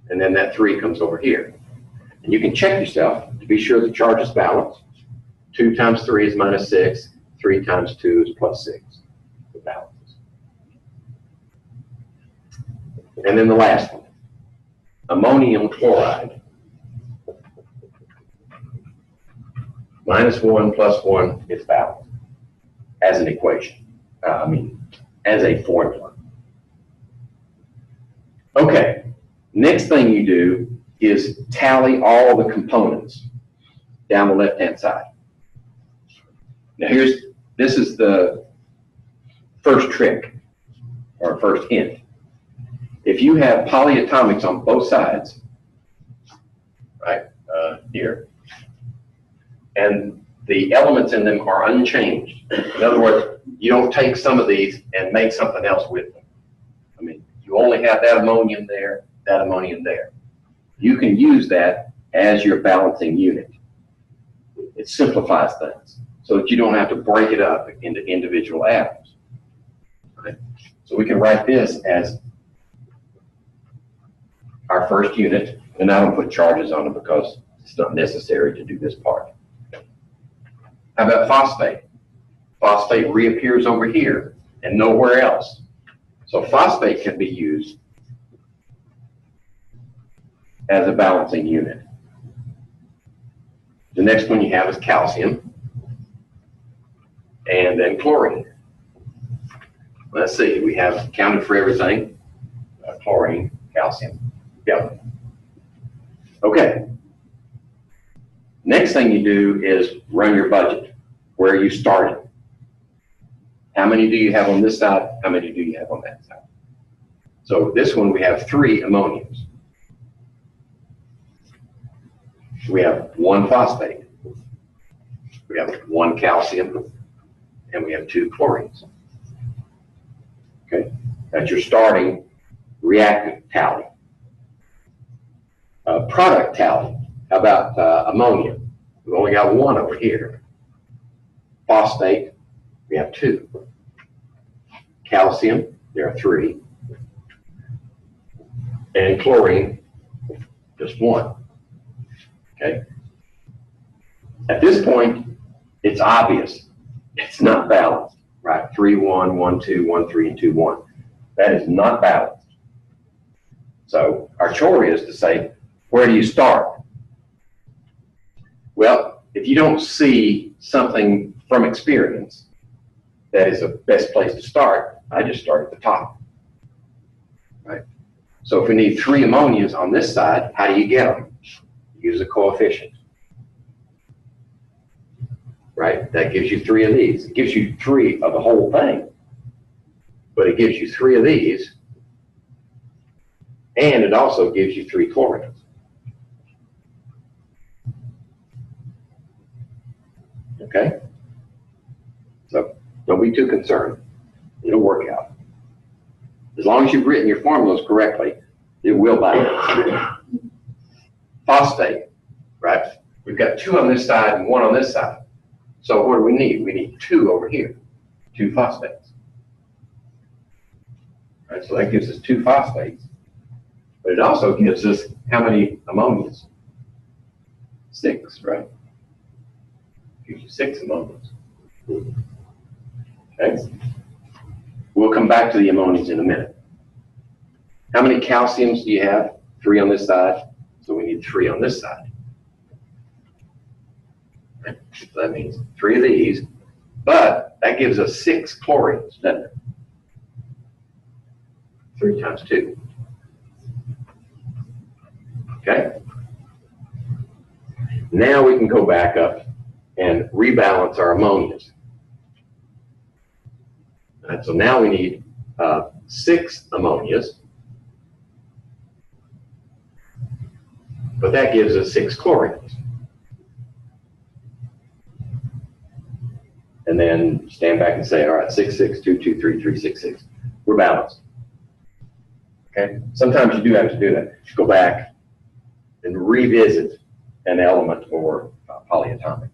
And then that 3 comes over here. And you can check yourself to be sure the charge is balanced. 2 times 3 is -6. 3 times 2 is +6. It balances. And then the last one, ammonium chloride. -1 + 1 is balanced as an equation. As a formula. Okay. Next thing you do is tally all the components down the left-hand side. Now this is the first trick, or first hint. If you have polyatomics on both sides, right, here, and the elements in them are unchanged, in other words, you don't take some of these and make something else with them. You only have that ammonium there, that ammonium there. You can use that as your balancing unit. It simplifies things so that you don't have to break it up into individual atoms. Okay? So we can write this as our first unit, and I don't put charges on it because it's not necessary to do this part. How about phosphate? Phosphate reappears over here and nowhere else. So phosphate can be used as a balancing unit. The next one you have is calcium, and then chlorine. Let's see, we have counted for everything. Chlorine, calcium, yep. Okay. Next thing you do is run your budget. Where are you starting? How many do you have on this side? How many do you have on that side? So this one we have 3 ammoniums. We have 1 phosphate. We have 1 calcium, and we have 2 chlorines. Okay, that's your starting reactant tally. Product tally. How about ammonia? We've only got one over here. Phosphate, we have two. Calcium, there are three. And chlorine, just one. Okay? At this point, it's obvious. It's not balanced, right? 3, 1, 1, 2, 1, 3, and 2, 1. That is not balanced. So our chore is to say, where do you start? Well, if you don't see something from experience that is the best place to start, I just start at the top, right? So if we need 3 ammonias on this side, how do you get them? Use a coefficient, right? That gives you 3 of these. It gives you 3 of the whole thing, but it gives you 3 of these, and it also gives you 3 chlorines. Okay? So don't be too concerned. It'll work out. As long as you've written your formulas correctly, it will balance. Phosphate, right? We've got 2 on this side and 1 on this side. So what do we need? We need 2 over here, 2 phosphates. Right, so that gives us 2 phosphates. But it also gives us how many ammonias? 6, right? Gives you 6 ammonias. Okay? We'll come back to the ammonias in a minute. How many calciums do you have? 3 on this side. So we need 3 on this side. Right? So that means 3 of these. But that gives us 6 chlorines, doesn't it? 3 times 2. Okay? Now we can go back up and rebalance our ammonias. Right, so now we need 6 ammonias, but that gives us 6 chlorines. And then stand back and say, all right, 6, 6, 2, 2, 3, 3, 6, 6. We're balanced. Okay? Sometimes you do have to do that. Go back and revisit an element or polyatomic.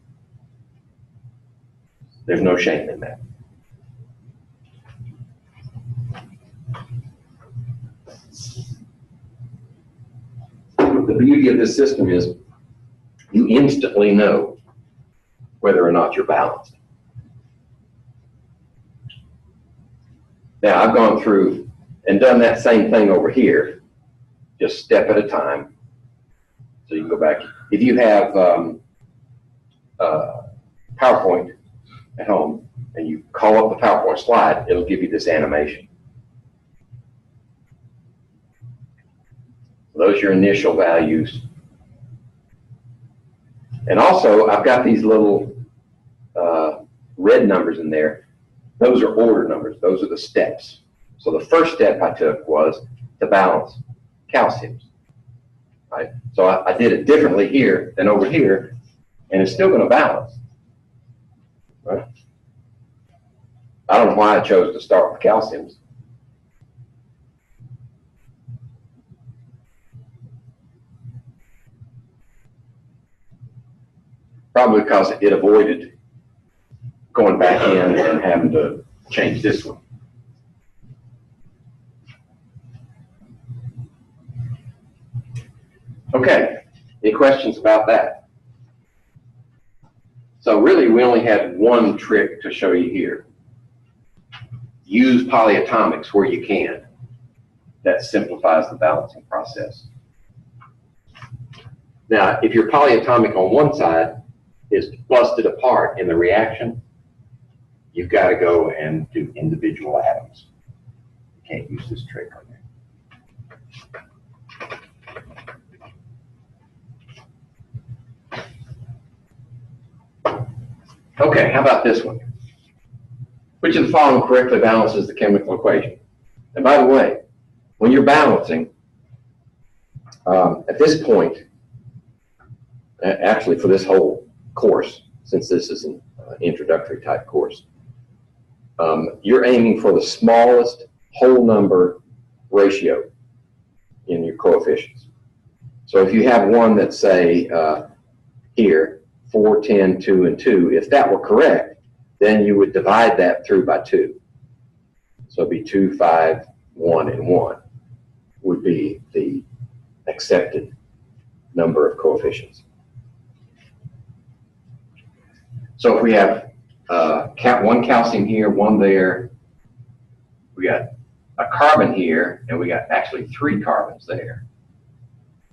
There's no shame in that. The beauty of this system is you instantly know whether or not you're balanced. Now, I've gone through and done that same thing over here, just step at a time. So you can go back. If you have PowerPoint at home and you call up the PowerPoint slide, it'll give you this animation. Those are your initial values. And also, I've got these little red numbers in there. Those are order numbers. Those are the steps. So the first step I took was to balance calciums. Right? So I did it differently here than over here, and it's still going to balance. Right? I don't know why I chose to start with calciums. Probably because it avoided going back in and having to change this one. Okay, any questions about that? So really we only had one trick to show you here. Use polyatomics where you can. That simplifies the balancing process. Now, if your polyatomic on one side is busted apart in the reaction, you've got to go and do individual atoms. You can't use this trick on there. Okay, how about this one? Which of the following correctly balances the chemical equation? And by the way, when you're balancing, at this point, actually for this whole course, since this is an introductory type course, you're aiming for the smallest whole number ratio in your coefficients. So if you have one that's, say, here, 4, 10, 2, and 2, if that were correct, then you would divide that through by 2. So it'd be 2, 5, 1, and 1 would be the accepted number of coefficients. So if we have one calcium here, one there, we got a carbon here, and we got actually 3 carbons there,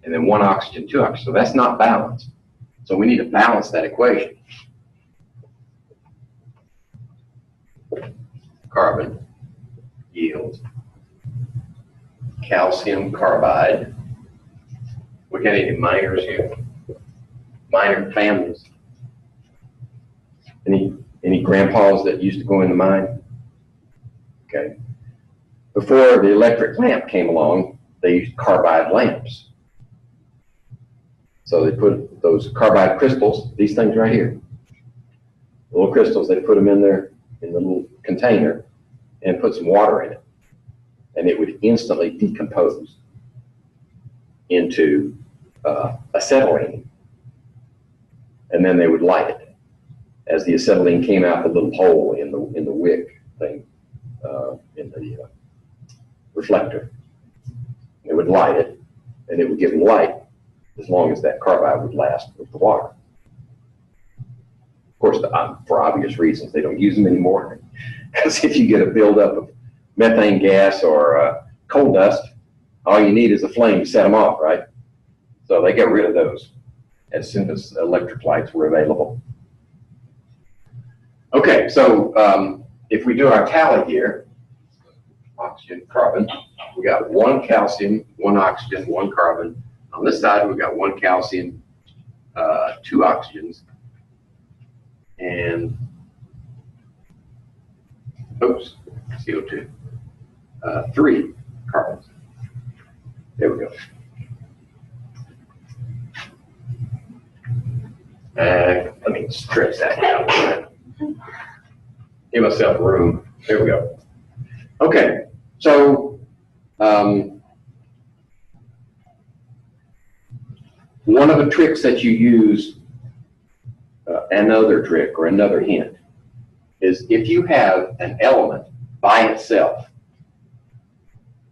and then 1 oxygen, 2 oxygen. So that's not balanced. So we need to balance that equation. Carbon yields calcium carbide. We got any minors here? Minor families? Any grandpas that used to go in the mine? Okay. Before the electric lamp came along, they used carbide lamps. So they put those carbide crystals, these things right here, little crystals, they put them in there in the little container and put some water in it, and it would instantly decompose into acetylene, and then they would light it. As the acetylene came out the little hole in the wick thing, in the reflector, they would light it, and it would give them light as long as that carbide would last with the water. Of course, for obvious reasons, they don't use them anymore, because if you get a buildup of methane gas or coal dust, all you need is a flame to set them off, right? So they got rid of those as soon as electric lights were available. Okay, so if we do our tally here, oxygen, carbon, we got 1 calcium, 1 oxygen, 1 carbon. On this side, we've got 1 calcium, 2 oxygens, and, oops, CO2, 3 carbons. There we go. Let me stretch that out. Give myself room. There we go. Okay, so one of the tricks that you use, another trick or another hint, is if you have an element by itself,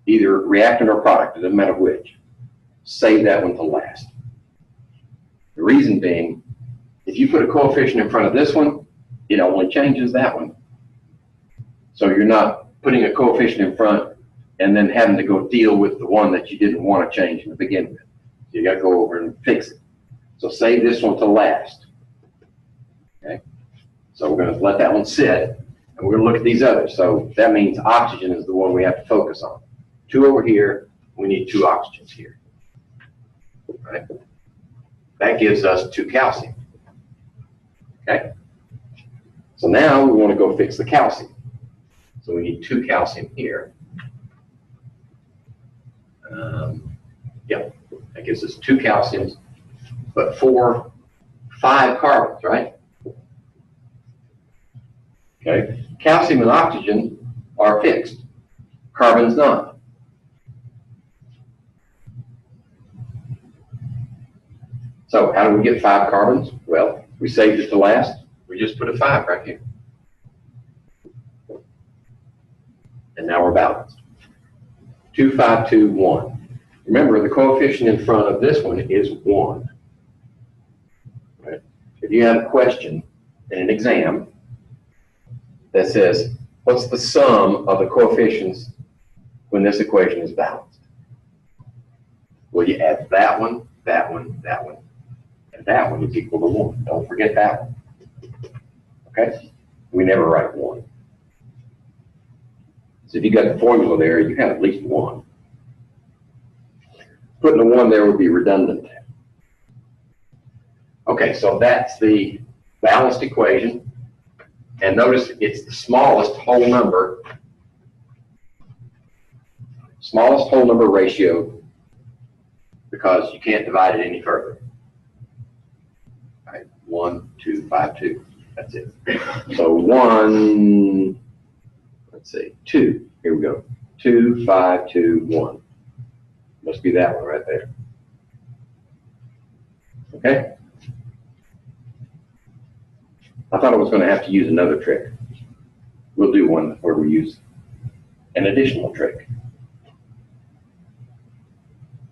either reactant or product, it doesn't matter which, save that one to last. The reason being, if you put a coefficient in front of this one, it only changes that one. So you're not putting a coefficient in front and then having to go deal with the one that you didn't want to change to begin with. So you got to go over and fix it. So save this one to last. Okay. So we're going to let that one sit, and we're going to look at these others. So that means oxygen is the one we have to focus on. 2 over here, we need 2 oxygens here. Right? That gives us 2 calcium. Okay. So now we want to go fix the calcium. So we need 2 calcium here. Yep, that gives us 2 calciums, but 5 carbons, right? Okay, calcium and oxygen are fixed. Carbon's not. So how do we get 5 carbons? Well, we saved it to last. We just put a 5 right here. And now we're balanced. 2, 5, 2, 1. Remember, the coefficient in front of this one is 1. Right? If you have a question in an exam that says, what's the sum of the coefficients when this equation is balanced? Well, you add that one, that one, that one, and that one is equal to 1. Don't forget that one. Okay? We never write 1. So if you got the formula there, you have at least 1. Putting a 1 there would be redundant. Okay, so that's the balanced equation. And notice it's the smallest whole number ratio, because you can't divide it any further. All right, 1, 2, 5, 2. That's it. So 1, let's see, 2. Here we go. 2, 5, 2, 1. Must be that one right there. Okay? I thought I was going to have to use another trick. We'll do one where we use an additional trick.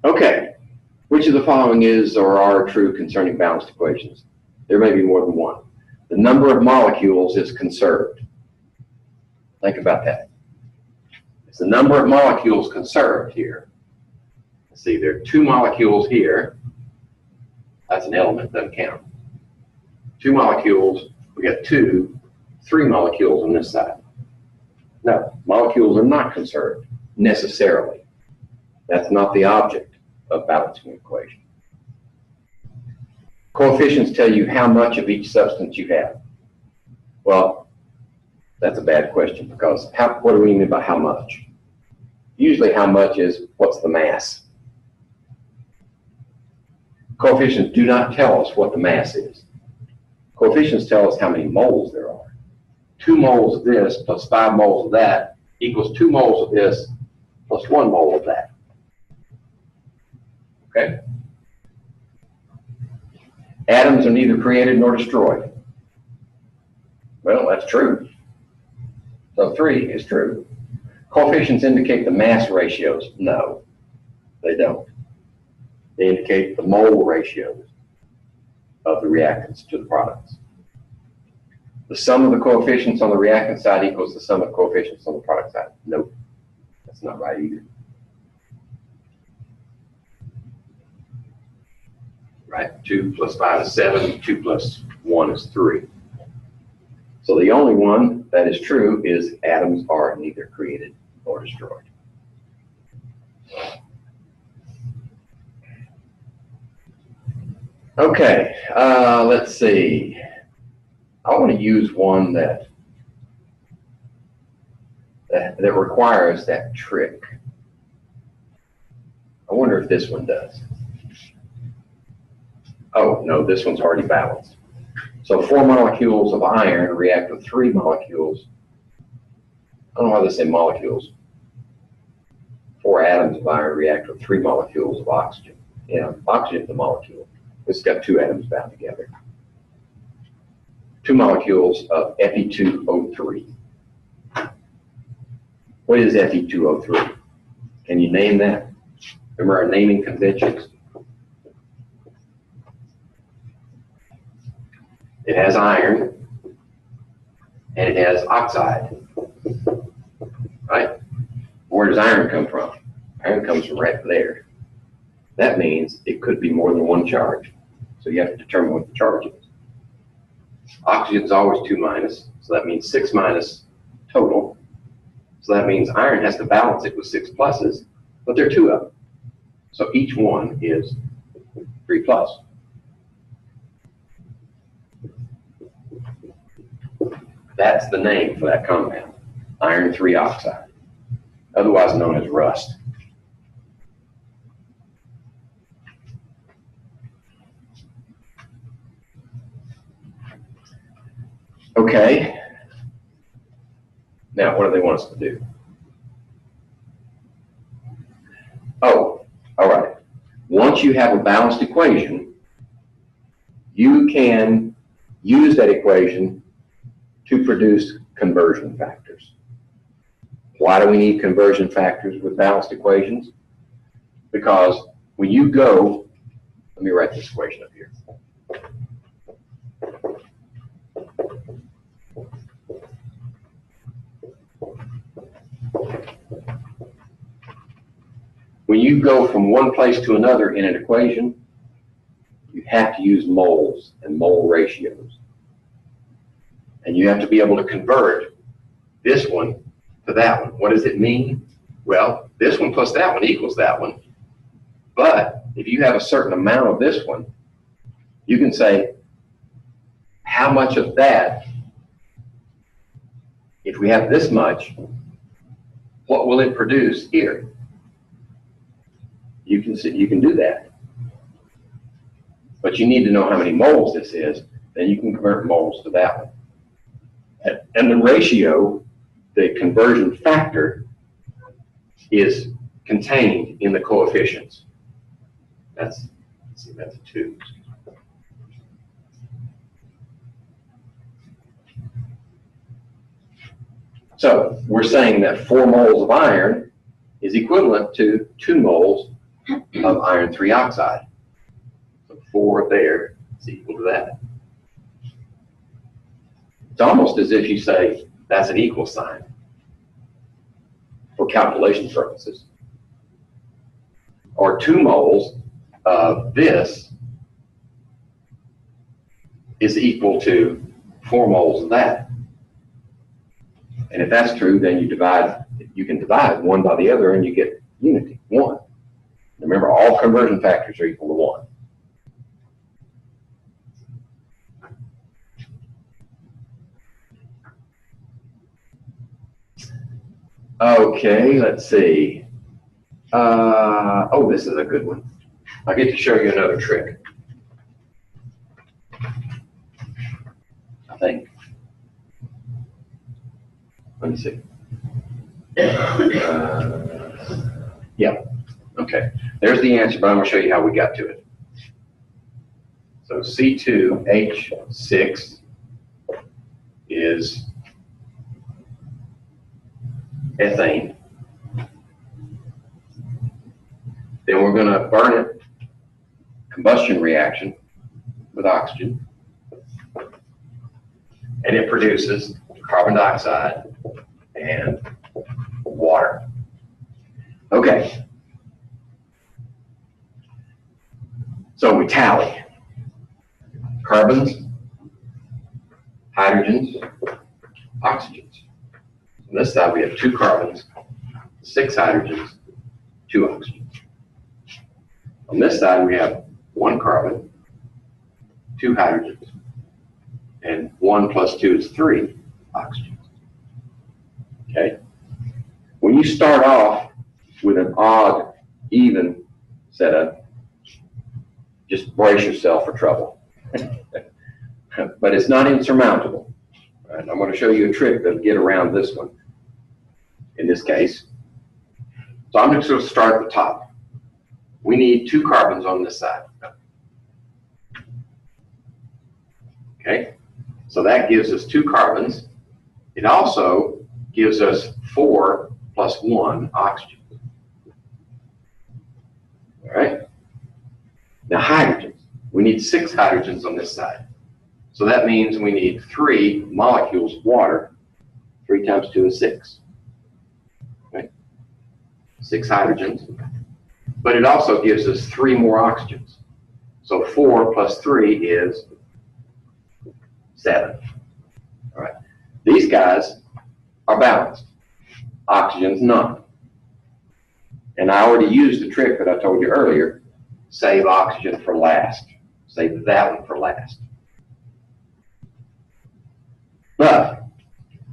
Okay. Which of the following is or are true concerning balanced equations? There may be more than one. The number of molecules is conserved. Think about that. Is the number of molecules conserved here? Let's see, there are 2 molecules here. That's an element, doesn't count. 2 molecules, we got 3 molecules on this side. No, molecules are not conserved necessarily. That's not the object of balancing an equation. Coefficients tell you how much of each substance you have. Well, that's a bad question because what do we mean by how much? Usually how much is what's the mass. Coefficients do not tell us what the mass is. Coefficients tell us how many moles there are. 2 moles of this plus 5 moles of that equals 2 moles of this plus 1 mole of that. Okay? Atoms are neither created nor destroyed. Well, that's true. So 3 is true. Coefficients indicate the mass ratios. No, they don't. They indicate the mole ratios of the reactants to the products. The sum of the coefficients on the reactant side equals the sum of coefficients on the product side. Nope, that's not right either. Right, 2 plus 5 is 7, 2 plus 1 is 3. So the only one that is true is atoms are neither created nor destroyed. Okay, let's see. I want to use one that requires that trick. I wonder if this one does. Oh, no, this one's already balanced. So 4 molecules of iron react with 3 molecules. I don't know why they say molecules. 4 atoms of iron react with 3 molecules of oxygen. Yeah, oxygen is a molecule. It's got 2 atoms bound together. 2 molecules of Fe2O3. What is Fe2O3? Can you name that? Remember our naming conventions? It has iron, and it has oxide, right? Where does iron come from? Iron comes from right there. That means it could be more than 1 charge. So you have to determine what the charge is. Oxygen is always 2 minus, so that means 6 minus total. So that means iron has to balance it with 6 pluses, but there are 2 of them. So each one is 3 plus. That's the name for that compound, iron 3 oxide, otherwise known as rust. Okay, now what do they want us to do? Oh, all right. Once you have a balanced equation, you can use that equation to produce conversion factors. Why do we need conversion factors with balanced equations? Because when you go, let me write this equation up here. When you go from one place to another in an equation, you have to use moles and mole ratios. And you have to be able to convert this one to that one. What does it mean? Well, this one plus that one equals that one. But if you have a certain amount of this one, you can say, how much of that, if we have this much, what will it produce here? You can do that. But you need to know how many moles this is, then you can convert moles to that one. And the ratio, the conversion factor, is contained in the coefficients. That's, let's see, that's a 2. So we're saying that 4 moles of iron is equivalent to 2 moles of iron 3 oxide. So 4 there is equal to that. It's almost as if you say that's an equal sign for calculation purposes. Or 2 moles of this is equal to 4 moles of that. And if that's true, then you can divide one by the other and you get unity, 1. Remember, all conversion factors are equal to 1. Okay, let's see. Oh, this is a good one. I get to show you another trick, I think. Let me see. Yeah, okay. There's the answer, but I'm going to show you how we got to it. So C2H6 is ethane. Then we're going to burn it, combustion reaction with oxygen, and it produces carbon dioxide and water. Okay. So we tally carbons, hydrogens, oxygens. On this side we have 2 carbons, 6 hydrogens, 2 oxygens. On this side we have 1 carbon, 2 hydrogens, and 1 plus 2 is 3 oxygens. Okay? When you start off with an odd, even setup, just brace yourself for trouble. But it's not insurmountable. Right? I'm going to show you a trick that'll get around this one, in this case. So I'm just going to start at the top. We need 2 carbons on this side. Okay? So that gives us 2 carbons. It also gives us 4 plus 1 oxygen. All right? Now hydrogens. We need 6 hydrogens on this side. So that means we need 3 molecules of water. 3 times 2 is 6. Okay? 6 hydrogens. But it also gives us 3 more oxygens. So 4 plus 3 is 7. All right. These guys are balanced. Oxygen's none. And I already used the trick that I told you earlier. Save oxygen for last. Save that one for last. But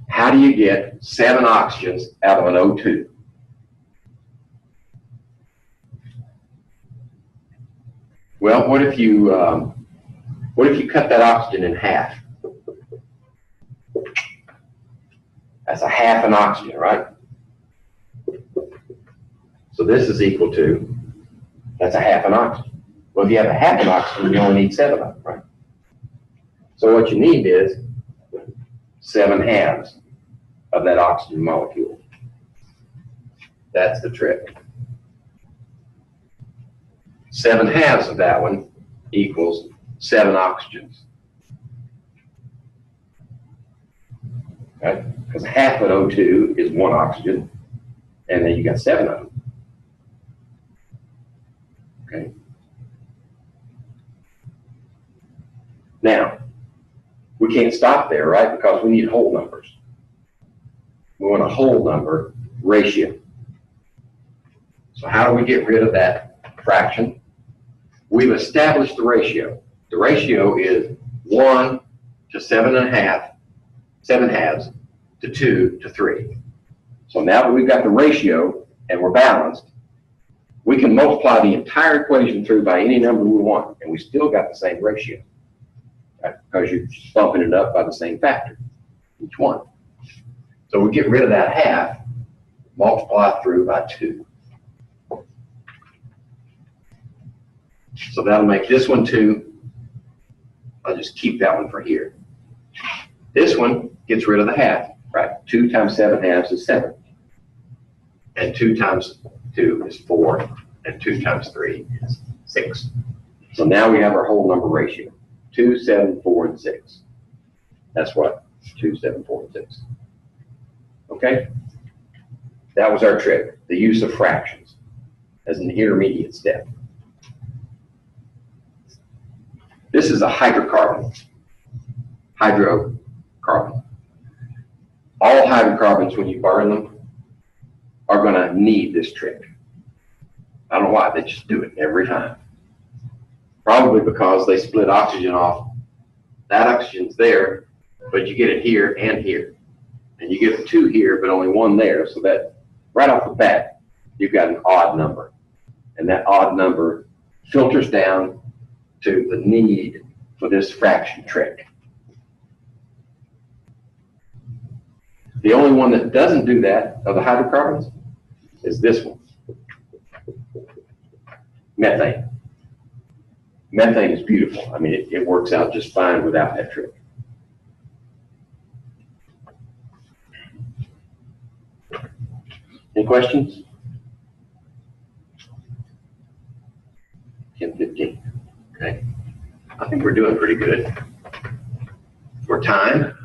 how do you get 7 oxygens out of an O2? Well, what if you cut that oxygen in half? That's a half an oxygen, right? So this is equal to, that's a half an oxygen. Well, if you have a half an oxygen, you only need 7 of them, right? So what you need is 7 halves of that oxygen molecule. That's the trick. 7 halves of that one equals 7 oxygens. Right? Because half of O2 is 1 oxygen, and then you got 7 of them. Okay. Now, we can't stop there, right? Because we need whole numbers. We want a whole number ratio. So how do we get rid of that fraction? We've established the ratio. The ratio is 1 to 7.5, 7 halves, to 2 to 3. So now that we've got the ratio and we're balanced, we can multiply the entire equation through by any number we want, and we still got the same ratio, right? Because you're just bumping it up by the same factor, each one. So we get rid of that half, multiply through by 2. So that'll make this one 2. I'll just keep that one for here. This one gets rid of the half, right? 2 times 7/2 is 7. And 2 times 2 is 4. And 2 times 3 is 6. So now we have our whole number ratio. 2, 7, 4, and 6. That's what 2, 7, 4, and 6. Okay? That was our trick, the use of fractions as an intermediate step. This is a hydrocarbon. Hydrocarbon. All hydrocarbons, when you burn them, are going to need this trick. I don't know why, they just do it every time. Probably because they split oxygen off. That oxygen's there, but you get it here and here. And you get the 2 here, but only 1 there. So that, right off the bat, you've got an odd number. And that odd number filters down to the need for this fraction trick. The only one that doesn't do that of the hydrocarbons is this one, methane. Methane is beautiful. I mean, it works out just fine without that trick. Any questions? 10:15. Okay. I think we're doing pretty good for time.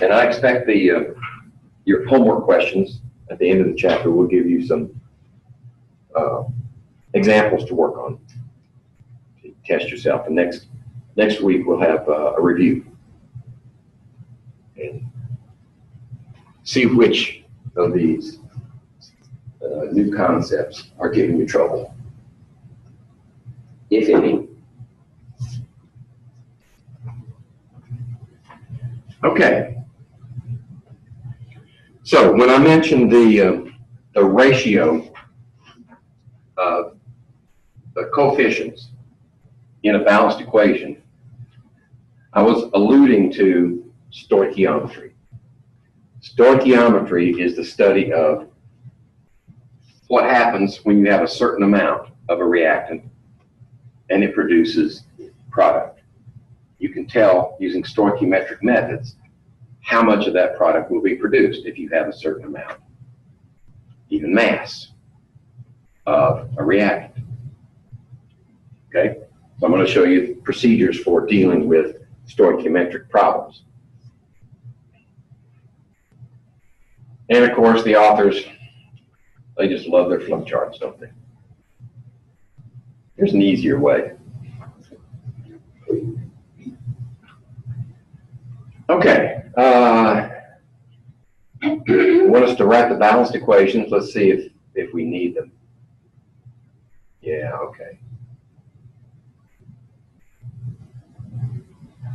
And I expect your homework questions at the end of the chapter will give you some examples to work on, to test yourself. And next week we'll have a review and see which of these new concepts are giving you trouble, if any. Okay. So when I mentioned the ratio of the coefficients in a balanced equation, I was alluding to stoichiometry. Stoichiometry is the study of what happens when you have a certain amount of a reactant and it produces product. You can tell using stoichiometric methods how much of that product will be produced if you have a certain amount, even mass, of a reactant. Okay? So I'm going to show you procedures for dealing with stoichiometric problems. And of course, the authors, they just love their flowcharts, don't they? Here's an easier way. Okay. Want us to write the balanced equations? Let's see if we need them. Yeah, okay.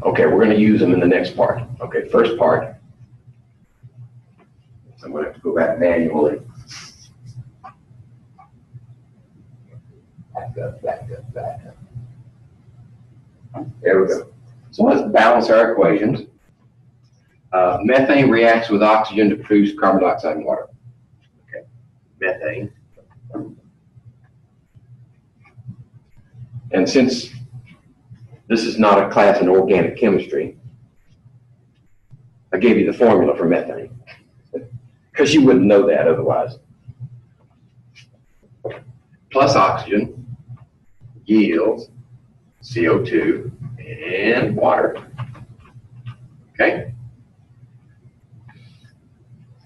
Okay, we're going to use them in the next part. Okay, first part. I'm going to have to go back manually. Back up, back up, back up. There we go. So let's balance our equations. Methane reacts with oxygen to produce carbon dioxide and water. Okay, methane. And since this is not a class in organic chemistry, I gave you the formula for methane, because you wouldn't know that otherwise. Plus oxygen yields CO2 and water. Okay?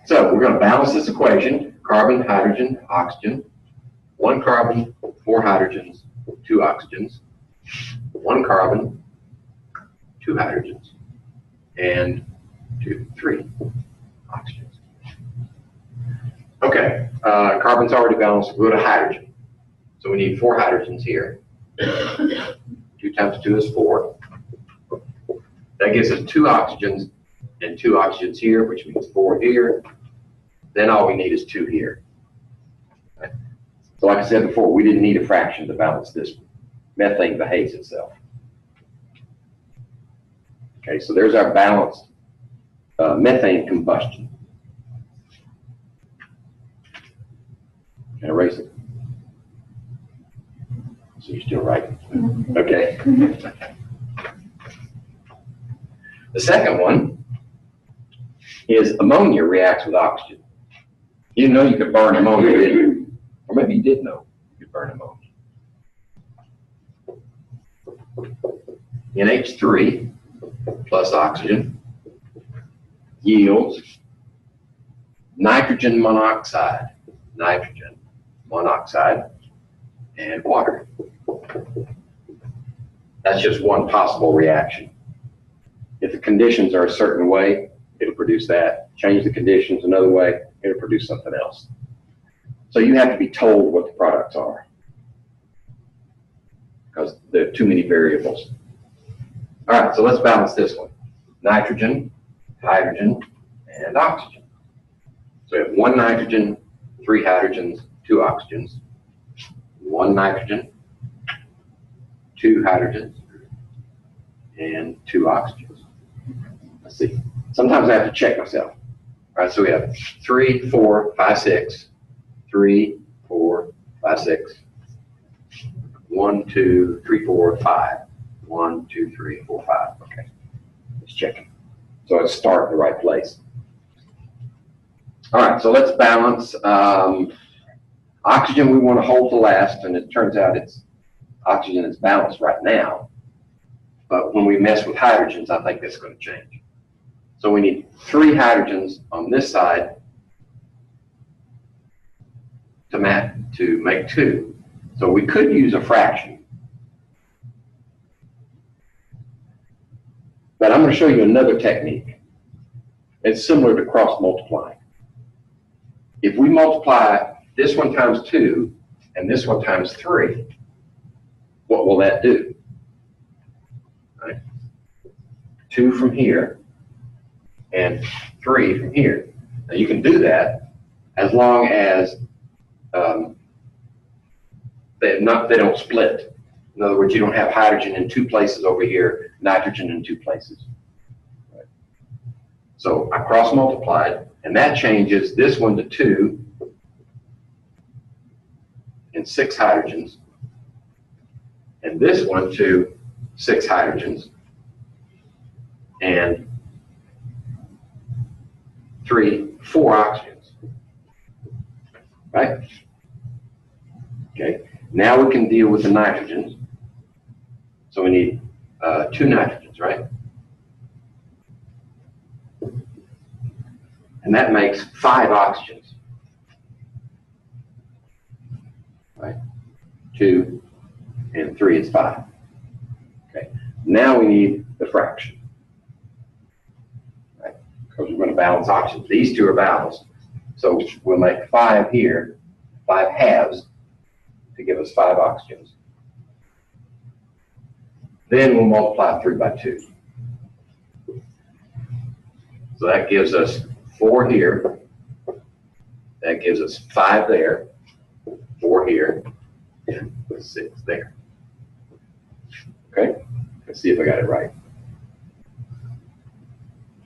So we're going to balance this equation: carbon, hydrogen, oxygen, 1 carbon, 4 hydrogens, 2 oxygens, 1 carbon, 2 hydrogens, and 3 oxygens. Okay, carbon's already balanced. We'll go to hydrogen. So we need 4 hydrogens here. 2 times 2 is 4. That gives us 2 oxygens and 2 oxygens here, which means 4 here. Then all we need is 2 here. Okay. So like I said before, we didn't need a fraction to balance this one. Methane behaves itself. Okay, so there's our balanced methane combustion. erase it. So you're still writing. Okay. The second one is ammonia reacts with oxygen. You didn't know you could burn ammonia, did you? Or maybe you did know you could burn ammonia. NH3 plus oxygen yields nitrogen monoxide, and water. That's just one possible reaction. If the conditions are a certain way, it'll produce that. Change the conditions another way, it'll produce something else. So you have to be told what the products are, because there are too many variables. All right, so let's balance this one. Nitrogen, hydrogen, and oxygen. So we have 1 nitrogen, 3 hydrogens, 2 oxygens. 1 nitrogen, 2 hydrogens, and 2 oxygens. Let's see. Sometimes I have to check myself. All right, so we have 3, 4, 5, 6. 3, 4, 5, 6. 1, 2, 3, 4, 5. 1, 2, 3, 4, 5. Okay. Let's check it. So let's start in the right place. All right, so let's balance. Oxygen we want to hold to last, and it turns out oxygen is balanced right now. But when we mess with hydrogens, I think that's going to change. So we need 3 hydrogens on this side to make 2. So we could use a fraction. But I'm going to show you another technique. It's similar to cross multiplying. If we multiply this one times 2 and this one times 3, what will that do? Right? 2 from here and 3 from here. Now you can do that as long as they don't split. In other words, you don't have hydrogen in 2 places over here, nitrogen in 2 places. Right? So I cross multiplied, and that changes this one to 2 and 6 hydrogens, and this one to 6 hydrogens and 4 oxygens. Right? Okay. Now we can deal with the nitrogens. So we need 2 nitrogens, right? And that makes 5 oxygens. Right? 2 and 3 is 5. Okay. Now we need the fraction. Right? Because we're going to balance oxygen. These 2 are balanced. So we'll make 5 here, 5 halves, to give us 5 oxygens. Then we'll multiply 3 by 2. So that gives us 4 here. That gives us 5 there, 4 here, and 6 there. Okay? Let's see if I got it right.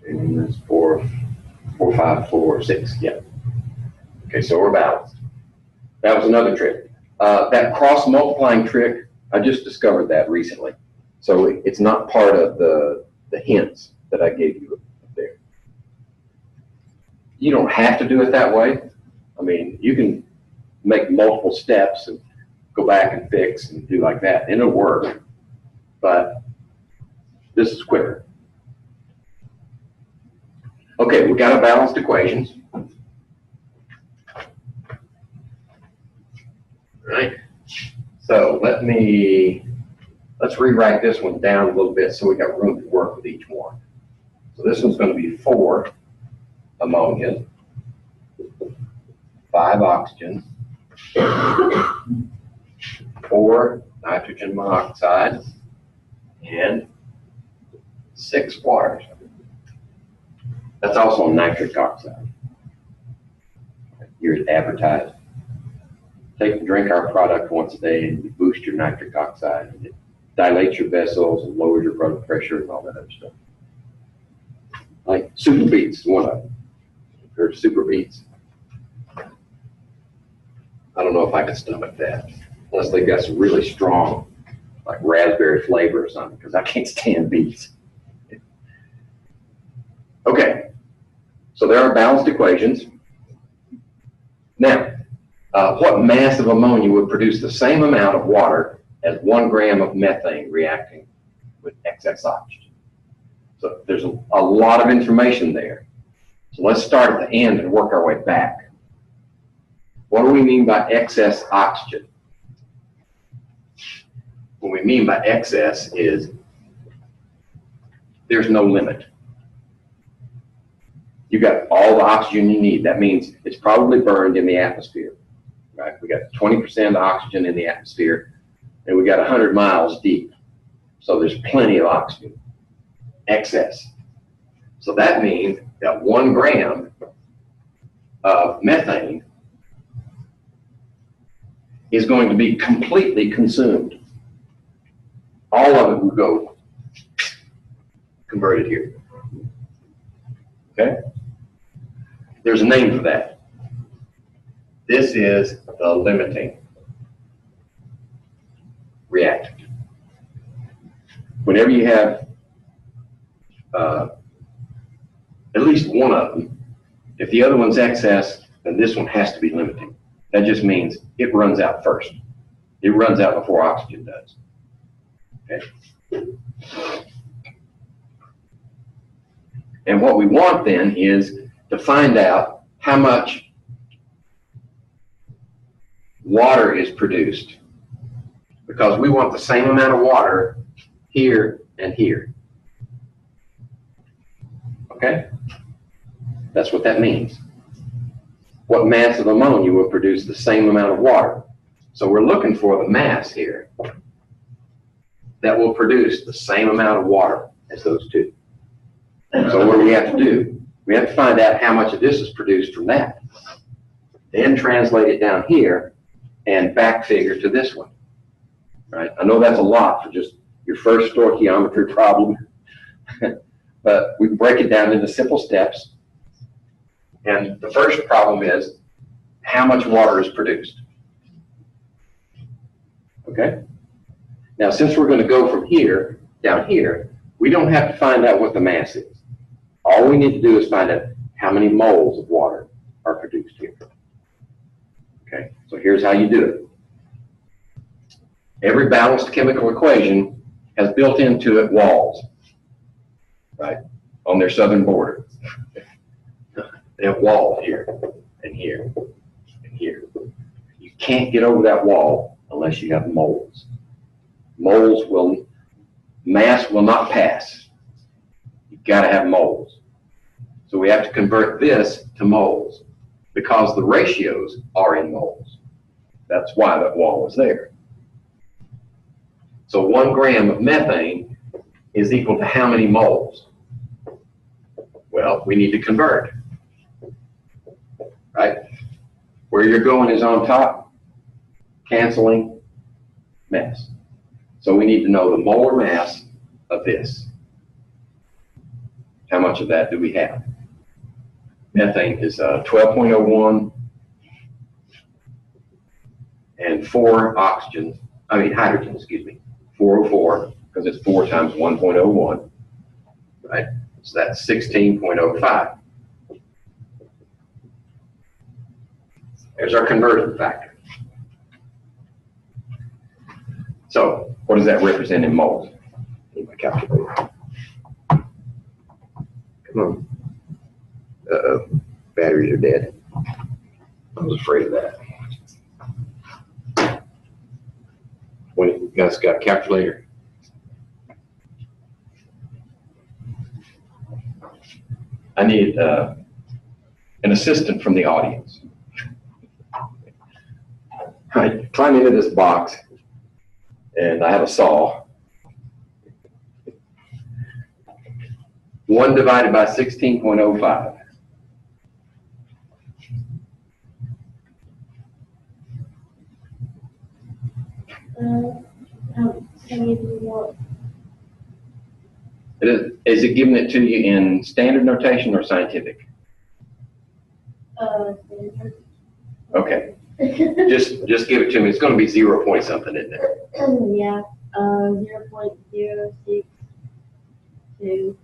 And that's 4, 5, 4, 6. Yeah. Okay, so we're balanced. That was another trick. That cross multiplying trick, I just discovered that recently. So it's not part of the hints that I gave you up there. You don't have to do it that way. I mean, you can make multiple steps and go back and fix and do like that, and it'll work. But this is quicker. Okay, we got our balanced equations. Right? So let's rewrite this one down a little bit so we got room to work with each one. So this one's going to be 4 ammonia, 5 oxygen, 4 nitrogen monoxide, and 6 waters. That's also nitric oxide. Here's advertised. Take and drink our product once a day and you boost your nitric oxide. And it dilates your vessels and lowers your blood pressure and all that other stuff. Like Super Beets, one of them. Heard of Super Beets? I don't know if I could stomach that, unless they've got some really strong, like raspberry flavor or something, because I can't stand beets. Okay, so there are balanced equations. Now, what mass of ammonia would produce the same amount of water as 1 gram of methane reacting with excess oxygen? So there's a lot of information there. So let's start at the end and work our way back. What do we mean by excess oxygen? What we mean by excess is there's no limit. You got all the oxygen you need. That means it's probably burned in the atmosphere, right? We got 20% oxygen in the atmosphere, and we got 100 miles deep. So there's plenty of oxygen, excess. So that means that 1 gram of methane is going to be completely consumed. All of it will go converted here. Okay? There's a name for that. This is the limiting reactant. Whenever you have at least one of them, if the other one's excess, then this one has to be limiting. That just means it runs out first. It runs out before oxygen does. Okay? And what we want then is to find out how much water is produced, because we want the same amount of water here and here. Okay? That's what that means. What mass of ammonia will produce the same amount of water? So we're looking for the mass here that will produce the same amount of water as those two. So what do we have to do? We have to find out how much of this is produced from that. Then translate it down here and back figure to this one. Right? I know that's a lot for just your first stoichiometry problem, but we can break it down into simple steps. And the first problem is how much water is produced. Okay? Now, since we're going to go from here down here, we don't have to find out what the mass is. All we need to do is find out how many moles of water are produced here. Okay, so here's how you do it. Every balanced chemical equation has built into it walls, right, on their southern border. They have walls here, and here, and here. You can't get over that wall unless you have moles. Mass will not pass. You've got to have moles. So we have to convert this to moles because the ratios are in moles. That's why that wall is there. So 1 gram of methane is equal to how many moles? Well, we need to convert. Right? Where you're going is on top, canceling, mass. So we need to know the molar mass of this. How much of that do we have? Methane is 12.01 and 4 hydrogen, excuse me, 404, because it's 4 times 1.01, right? So that's 16.05. There's our conversion factor. So what does that represent in moles? Need my calculator. Come on. Uh-oh, batteries are dead. I was afraid of that. When you guys got a calculator? I need an assistant from the audience. I climb into this box, and I have a saw. 1 divided by 16.05. Is it giving it to you in standard notation or scientific? Standard. Okay. Just give it to me. It's going to be 0 point something, isn't it? Yeah, 0.062. And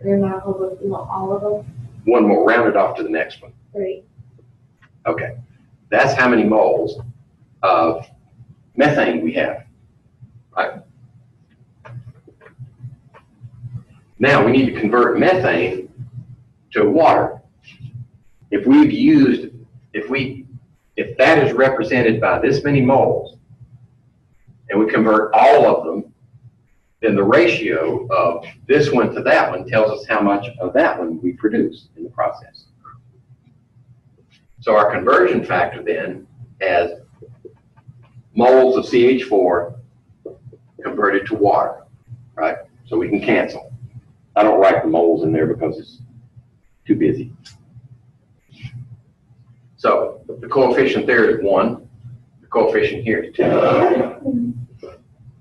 then all of them. One more, round it off to the next one. 3. Okay, that's how many moles of methane we have, right? Now we need to convert methane to water. If that is represented by this many moles, and we convert all of them, then the ratio of this one to that one tells us how much of that one we produce in the process. So our conversion factor then has moles of CH4 converted to water, right? So we can cancel. I don't write the moles in there because it's too busy. So the coefficient there is 1. The coefficient here is 2.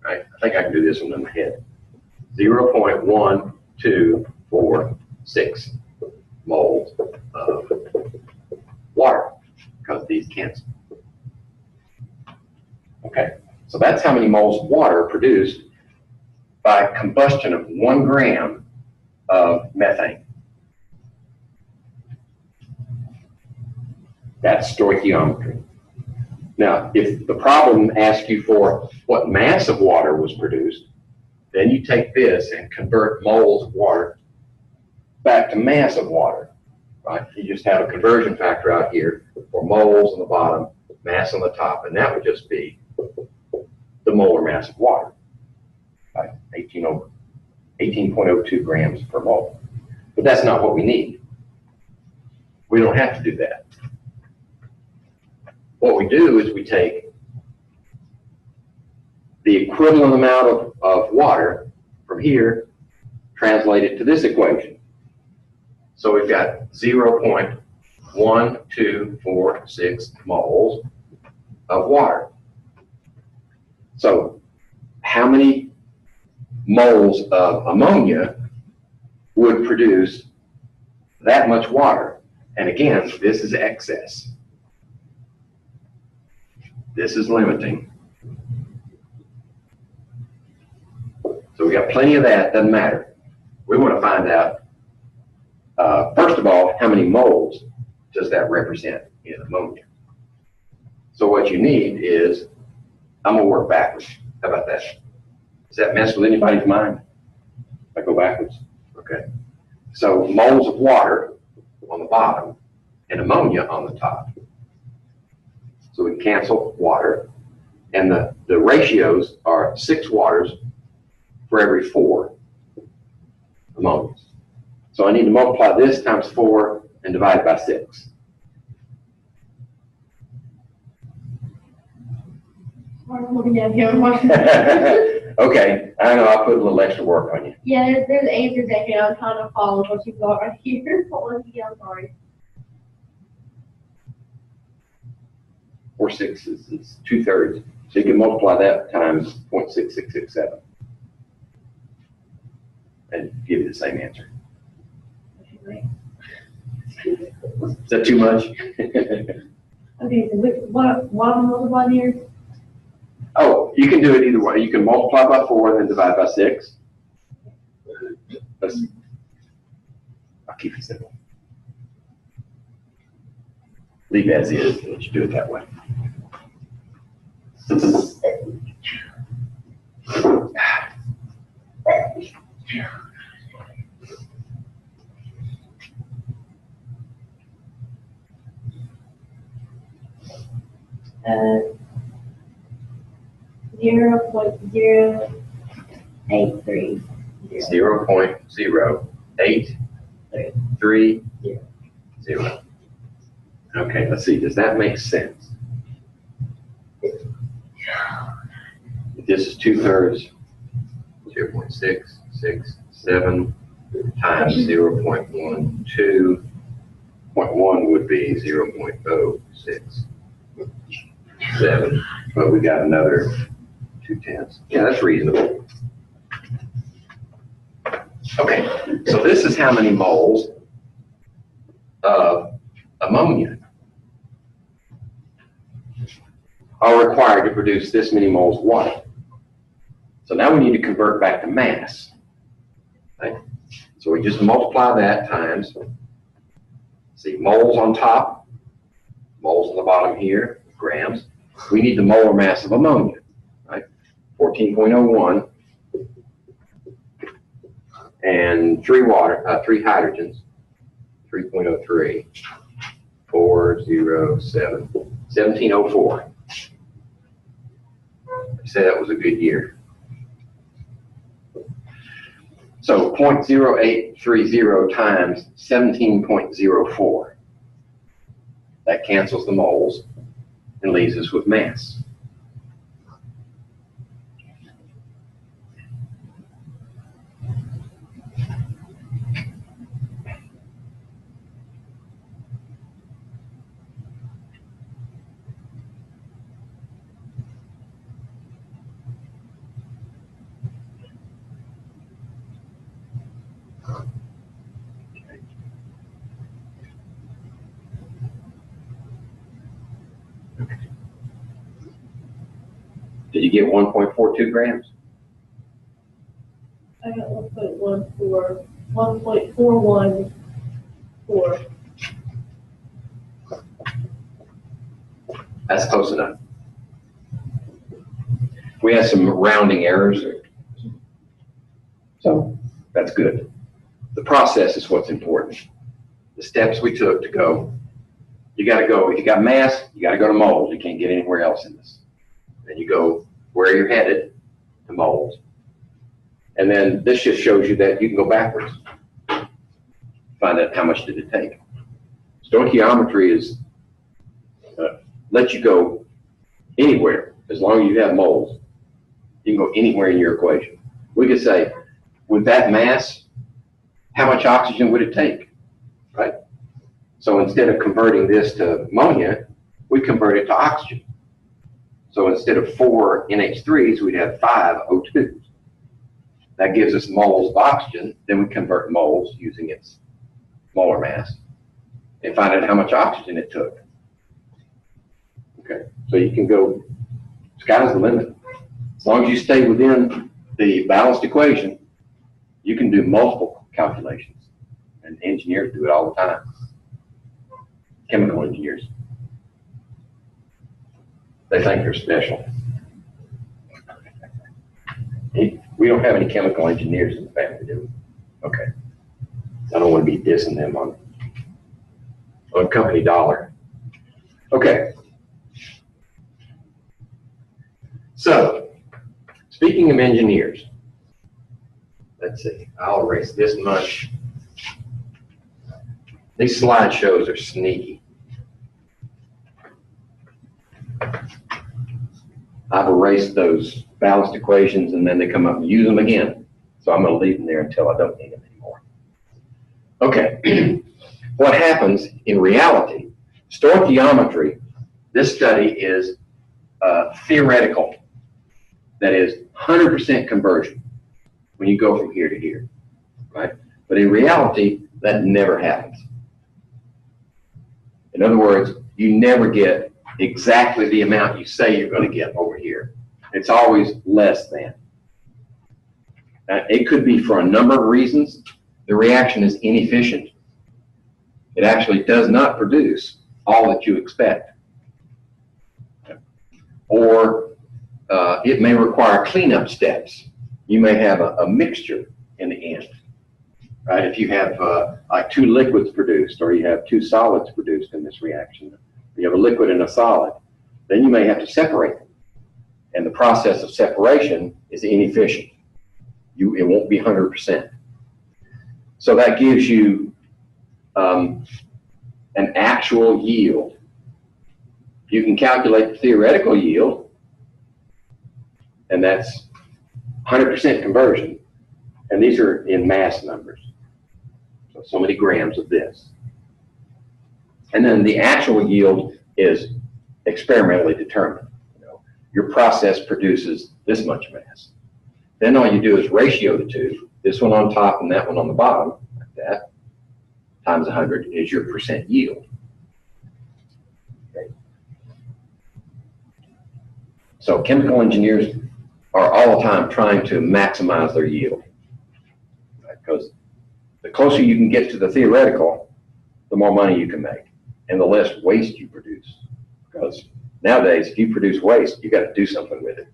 Right? I think I can do this one in my head. 0.1246 moles of water, because these cancel. Okay, so that's how many moles of water are produced by combustion of 1 gram of methane. That's stoichiometry. Now, if the problem asks you for what mass of water was produced, then you take this and convert moles of water back to mass of water, right? You just have a conversion factor out here for moles on the bottom, mass on the top, and that would just be the molar mass of water, right? 18.02 grams per mole. But that's not what we need. We don't have to do that. What we do is we take the equivalent amount of water from here, translate it to this equation. So we've got 0.1246 moles of water. So how many moles of ammonia would produce that much water? And again, this is excess. This is limiting. So we got plenty of that, doesn't matter. We want to find out, first of all, how many moles does that represent in ammonia? So what you need is, I'm going to work backwards. How about that? Does that mess with anybody's mind? If I go backwards? Okay. So moles of water on the bottom and ammonia on the top. So we cancel water, and the ratios are 6 waters for every 4 ammonias. So I need to multiply this times 4 and divide it by 6. I'm looking down here. Okay, I know I put a little extra work on you. Yeah, there's answers that here. I'm trying to follow what you've got right here. Hold on, I'm sorry. 4 sixes is 2/3. So you can multiply that times 0.6667 and give you the same answer. Is that too much? Okay, so what multiply here? Oh, you can do it either way. You can multiply by 4 and then divide by 6. I'll keep it simple. Leave as is, and let you do it that way. Uh, 0.0830. 0.0830. Okay, let's see. Does that make sense? If this is 2/3, 0.667 times 0.12. 0.1 would be 0.067, but we got another 2/10. Yeah, that's reasonable. Okay, so this is how many moles of ammonia are required to produce this many moles of water. So now we need to convert back to mass. Right? So we just multiply that times, see, moles on top, moles on the bottom here, grams. We need the molar mass of ammonia, right? 14.01, and 3 hydrogens, 3.03, 407, 1704. I say that was a good year. So 0.0830 times 17.04. That cancels the moles and leaves us with mass. Did you get 1.42 grams? I got 1.414. That's close enough. We had some rounding errors, so that's good. The process is what's important. The steps we took to go. You got to go. If you got mass, you got to go to moles. You can't get anywhere else in this. Then you go where you're headed to moles. And then this just shows you that you can go backwards. Find out how much did it take. Stoichiometry is let you go anywhere as long as you have moles. You can go anywhere in your equation. We could say, with that mass, how much oxygen would it take, right? So instead of converting this to ammonia, we convert it to oxygen. So instead of 4 NH3s, we'd have 5 O2s. That gives us moles of oxygen. Then we convert moles using its molar mass and find out how much oxygen it took. Okay, so you can go, sky's the limit. As long as you stay within the balanced equation, you can do multiple calculations. And engineers do it all the time. Chemical engineers. They think they're special. We don't have any chemical engineers in the family, do we? Okay. I don't want to be dissing them on company dollar. Okay. So, speaking of engineers, let's see, I'll erase this much. These slideshows are sneaky. I've erased those balanced equations and then they come up and use them again. So I'm going to leave them there until I don't need them anymore. Okay, what happens in reality, stoichiometry, this study is theoretical. That is 100% conversion when you go from here to here, right? But in reality, that never happens. In other words, you never get exactly the amount you say you're going to get over here. It's always less than. It could be for a number of reasons. The reaction is inefficient. It actually does not produce all that you expect. Or it may require cleanup steps. You may have a mixture in the end, right? If you have like 2 liquids produced, or you have 2 solids produced in this reaction, you have a liquid and a solid, then you may have to separate them. And the process of separation is inefficient. It won't be 100%. So that gives you an actual yield. You can calculate the theoretical yield, and that's 100% conversion. And these are in mass numbers. So many grams of this. And then the actual yield is experimentally determined. Your process produces this much mass. Then all you do is ratio the two. This one on top and that one on the bottom, like that, times 100 is your percent yield. Okay. So chemical engineers are all the time trying to maximize their yield, right? Because the closer you can get to the theoretical, the more money you can make and the less waste you produce. Because nowadays, if you produce waste, you got to do something with it.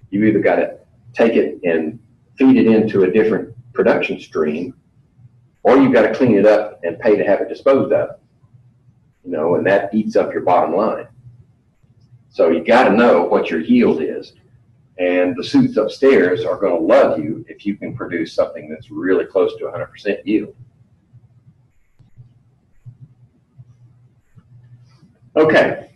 You either got to take it and feed it into a different production stream, or you got to clean it up and pay to have it disposed of. You know, and that eats up your bottom line. So you got to know what your yield is, and the suits upstairs are going to love you if you can produce something that's really close to 100% yield. Okay.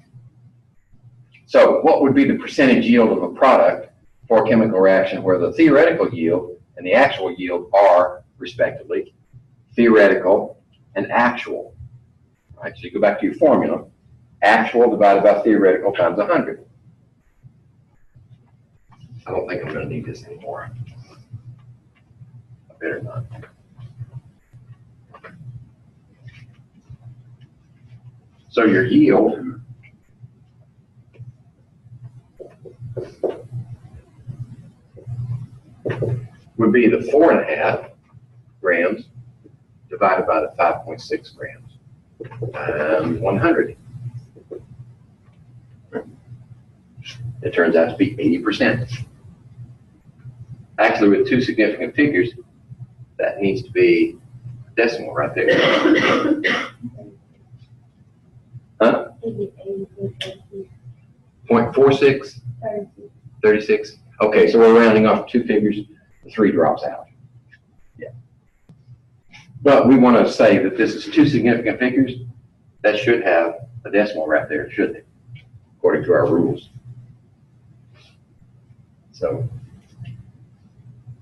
So what would be the percentage yield of a product for a chemical reaction where the theoretical yield and the actual yield are, respectively, theoretical and actual? All right, so you go back to your formula. Actual divided by theoretical times 100. I don't think I'm going to need this anymore. I better not. So your yield would be the 4.5 grams divided by the 5.6 grams times 100. It turns out to be 80%. Actually, with two significant figures, that needs to be decimal right there. Huh? 0.46? 36? Okay, so we're rounding off two figures. The 3 drops out. Yeah. But we want to say that this is two significant figures. That should have a decimal right there, shouldn't it? According to our rules. So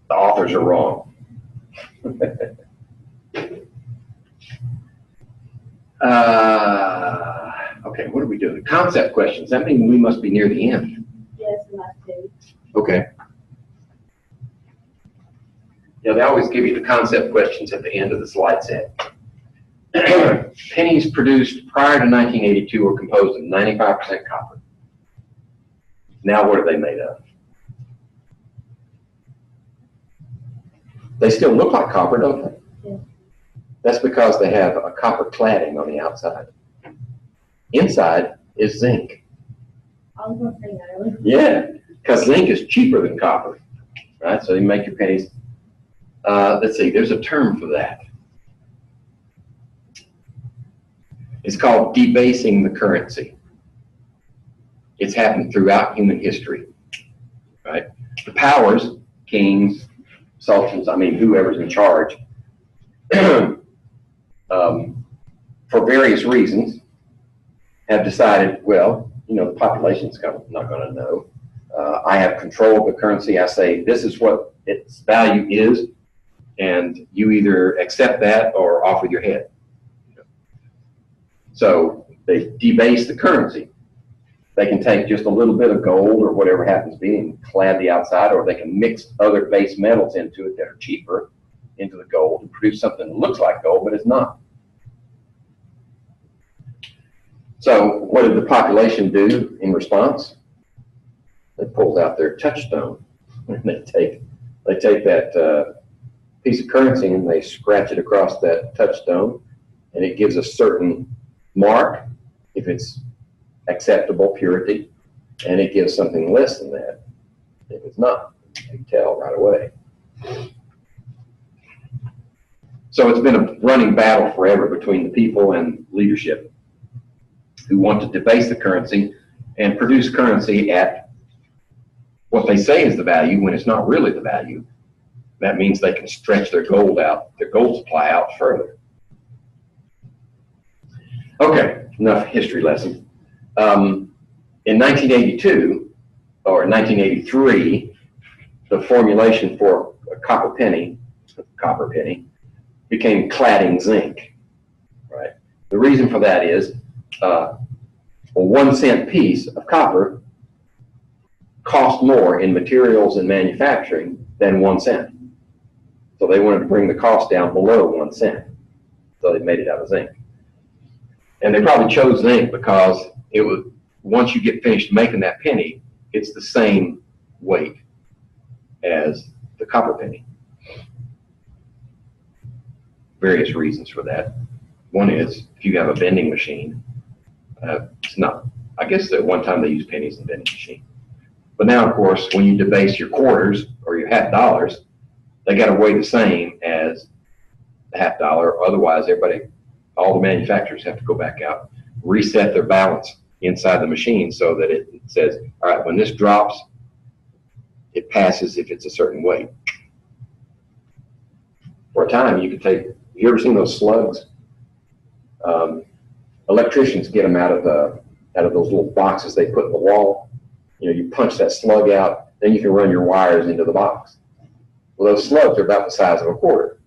the authors are wrong. Okay, what are we doing? Concept questions. That means we must be near the end. Yes, last page. Okay. Yeah, they always give you the concept questions at the end of the slide set. Pennies produced prior to 1982 were composed of 95% copper. Now what are they made of? They still look like copper, don't they? Yeah. That's because they have a copper cladding on the outside. Inside is zinc. I was going to say that earlier. Yeah, because zinc is cheaper than copper, right? So you make your pennies. Let's see, there's a term for that. It's called debasing the currency. It's happened throughout human history, right? The powers, kings, sultans, I mean, whoever's in charge, for various reasons, have decided, well, you know, the population's not going to know. I have control of the currency. I say, this is what its value is, and you either accept that or off with your head. So they debase the currency. They can take just a little bit of gold or whatever happens to be and clad the outside, or they can mix other base metals into it that are cheaper into the gold and produce something that looks like gold, but it's not. So what did the population do in response? They pulled out their touchstone. And they take that piece of currency and they scratch it across that touchstone, and it gives a certain mark if it's acceptable purity, and it gives something less than that if it's not. You can tell right away. So it's been a running battle forever between the people and leadership who want to debase the currency and produce currency at what they say is the value when it's not really the value. That means they can stretch their gold supply out further. Okay, enough history lesson. In 1982 or 1983, the formulation for a copper penny became cladding zinc. Right. The reason for that is a 1 cent piece of copper cost more in materials and manufacturing than 1 cent. So they wanted to bring the cost down below 1 cent. So they made it out of zinc. And they probably chose zinc because it was, once you get finished making that penny, it's the same weight as the copper penny. Various reasons for that. One is if you have a vending machine, it's not, I guess at one time they used pennies in vending machine. But now, of course, when you debase your quarters or your half dollars, they got to weigh the same as the half dollar, otherwise everybody, all the manufacturers have to go back out, reset their balance inside the machine so that it says, all right, when this drops, it passes if it's a certain weight. For a time, you could take, you ever seen those slugs? Electricians get them out of those little boxes they put in the wall. You know, you punch that slug out, then you can run your wires into the box. Well, those slugs are about the size of a quarter,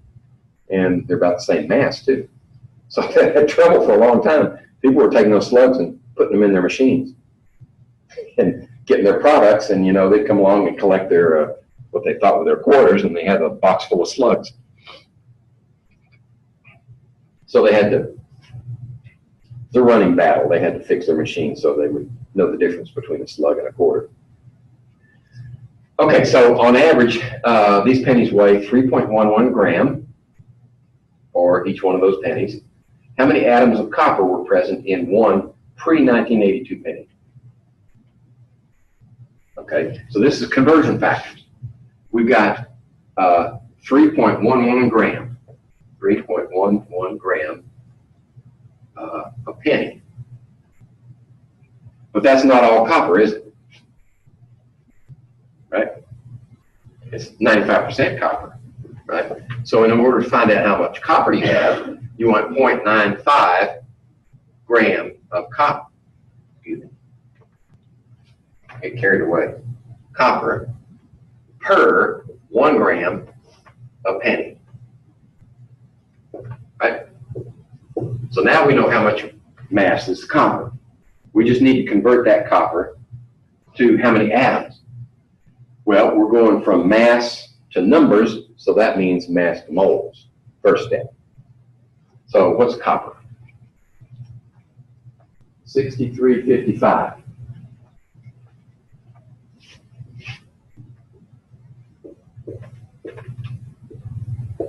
and they're about the same mass too. So they had trouble for a long time. People were taking those slugs and putting them in their machines and getting their products, and you know, they'd come along and collect their what they thought were their quarters, and they had a box full of slugs. So they had to, the running battle, they had to fix their machine so they would know the difference between a slug and a quarter. Okay, so on average, these pennies weigh 3.11 gram, or each one of those pennies. How many atoms of copper were present in one pre-1982 penny? Okay, so this is conversion factors. We've got 3.11 gram, 3.11 gram a penny. But that's not all copper, is it? Right? It's 95% copper, right? So in order to find out how much copper you have, you want 0.95 gram of copper. Excuse me. Get carried away. Copper per 1 gram of penny. Right? So now we know how much mass is copper. We just need to convert that copper to how many atoms? Well, we're going from mass to numbers, so that means mass to moles, first step. So what's copper? 6355.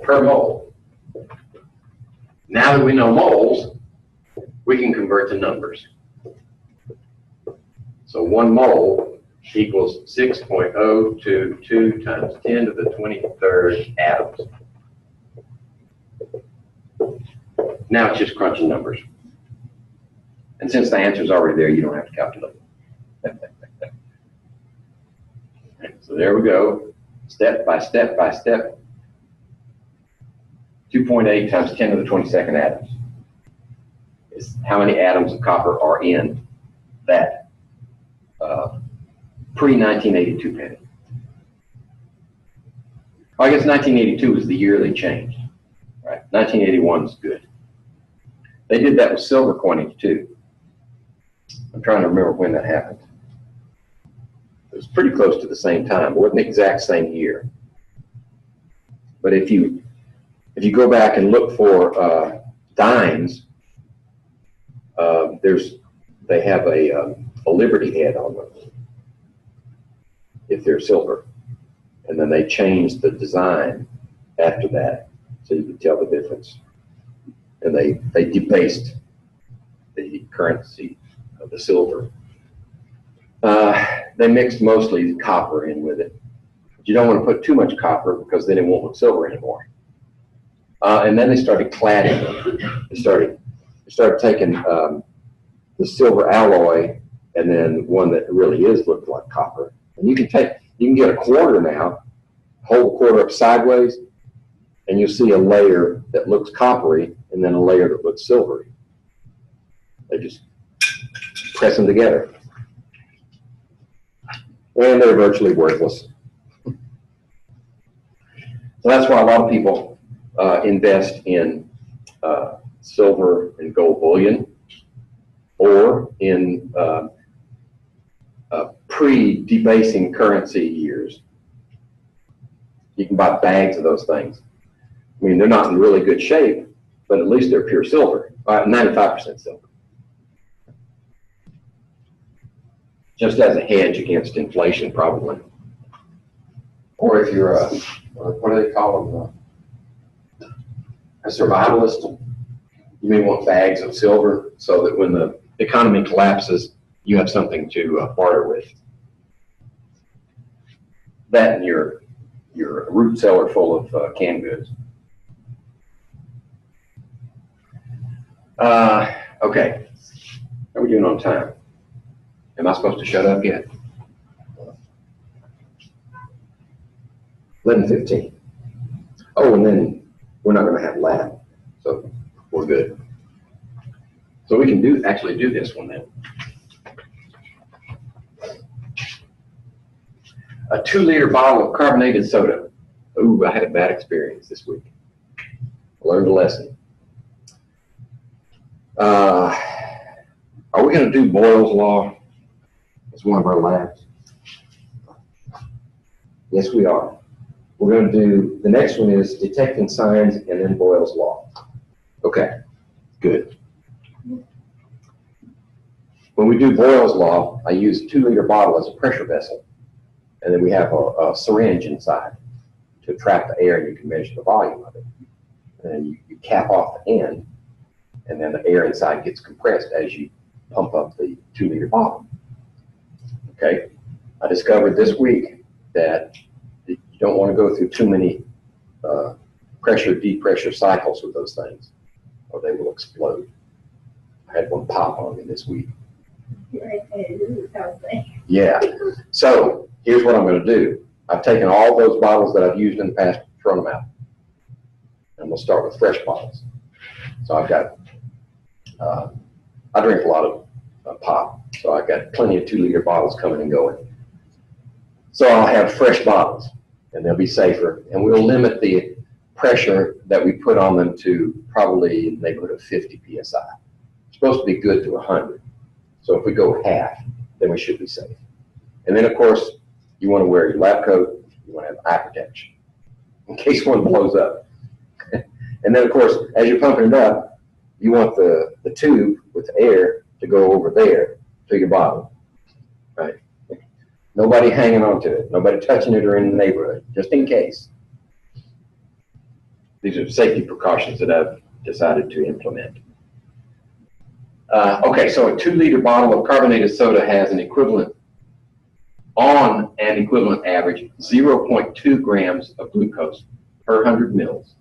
Per mole. Now that we know moles, we can convert to numbers. So 1 mole equals 6.022 times 10 to the 23rd atoms. Now it's just crunching numbers. And since the answer is already there, you don't have to calculate it. So there we go, step by step by step. 2.8 times 10 to the 22nd atoms is how many atoms of copper are in that pre-1982 penny. I guess 1982 is the year they changed, right? 1981 is good. They did that with silver coinage too. I'm trying to remember when that happened. It was pretty close to the same time. It wasn't the exact same year. But if you go back and look for dimes, they have a Liberty head on them if they're silver, and then they changed the design after that so you could tell the difference. And they debased the currency of the silver. They mixed mostly the copper in with it. But you don't want to put too much copper because then it won't look silver anymore. And then they started cladding them. They started taking the silver alloy and then one that really looked like copper. And you can get a quarter now, hold the quarter up sideways, and you'll see a layer that looks coppery and then a layer that looks silvery. They just press them together. And they're virtually worthless. So that's why a lot of people invest in silver and gold bullion, or in pre-debasing currency years. You can buy bags of those things. I mean, they're not in really good shape, but at least they're pure silver, 95% silver. just as a hedge against inflation, probably. Or if you're a, what do they call them, a survivalist, you may want bags of silver so that when the economy collapses, you have something to barter with. That and your root cellar full of canned goods. Okay, how are we doing on time? Am I supposed to shut up yet? 11:15. Oh, and then we're not going to have lab, so we're good. So we can actually do this one then. A 2-liter bottle of carbonated soda. Ooh, I had a bad experience this week. I learned a lesson. Are we going to do Boyle's Law as one of our labs? Yes, we are. We're going to do, the next one is detecting signs and then Boyle's Law. Okay, good. When we do Boyle's Law, I use a 2-liter bottle as a pressure vessel. And then we have a syringe inside to trap the air, and you can measure the volume of it. And then you cap off the end, and then the air inside gets compressed as you pump up the 2-liter bottle. Okay, I discovered this week that you don't want to go through too many pressure-depressure cycles with those things, or they will explode. I had one pop on me this week. Yeah, so here's what I'm going to do. I've taken all those bottles that I've used in the past, thrown them out. And we'll start with fresh bottles. So I've got, I drink a lot of pop, so I've got plenty of 2-liter bottles coming and going. So I'll have fresh bottles, and they'll be safer, and we'll limit the pressure that we put on them to probably in the neighborhood of 50 psi. It's supposed to be good to 100. So if we go half, then we should be safe. And then, of course, you want to wear your lab coat. You want to have eye protection in case one blows up. And then, of course, as you're pumping it up, you want the tube with the air to go over there to your bottle, right? Nobody hanging on to it. Nobody touching it or in the neighborhood, just in case. These are safety precautions that I've decided to implement. Okay, so a 2-liter bottle of carbonated soda has an equivalent average 0.2 grams of glucose per 100 mils.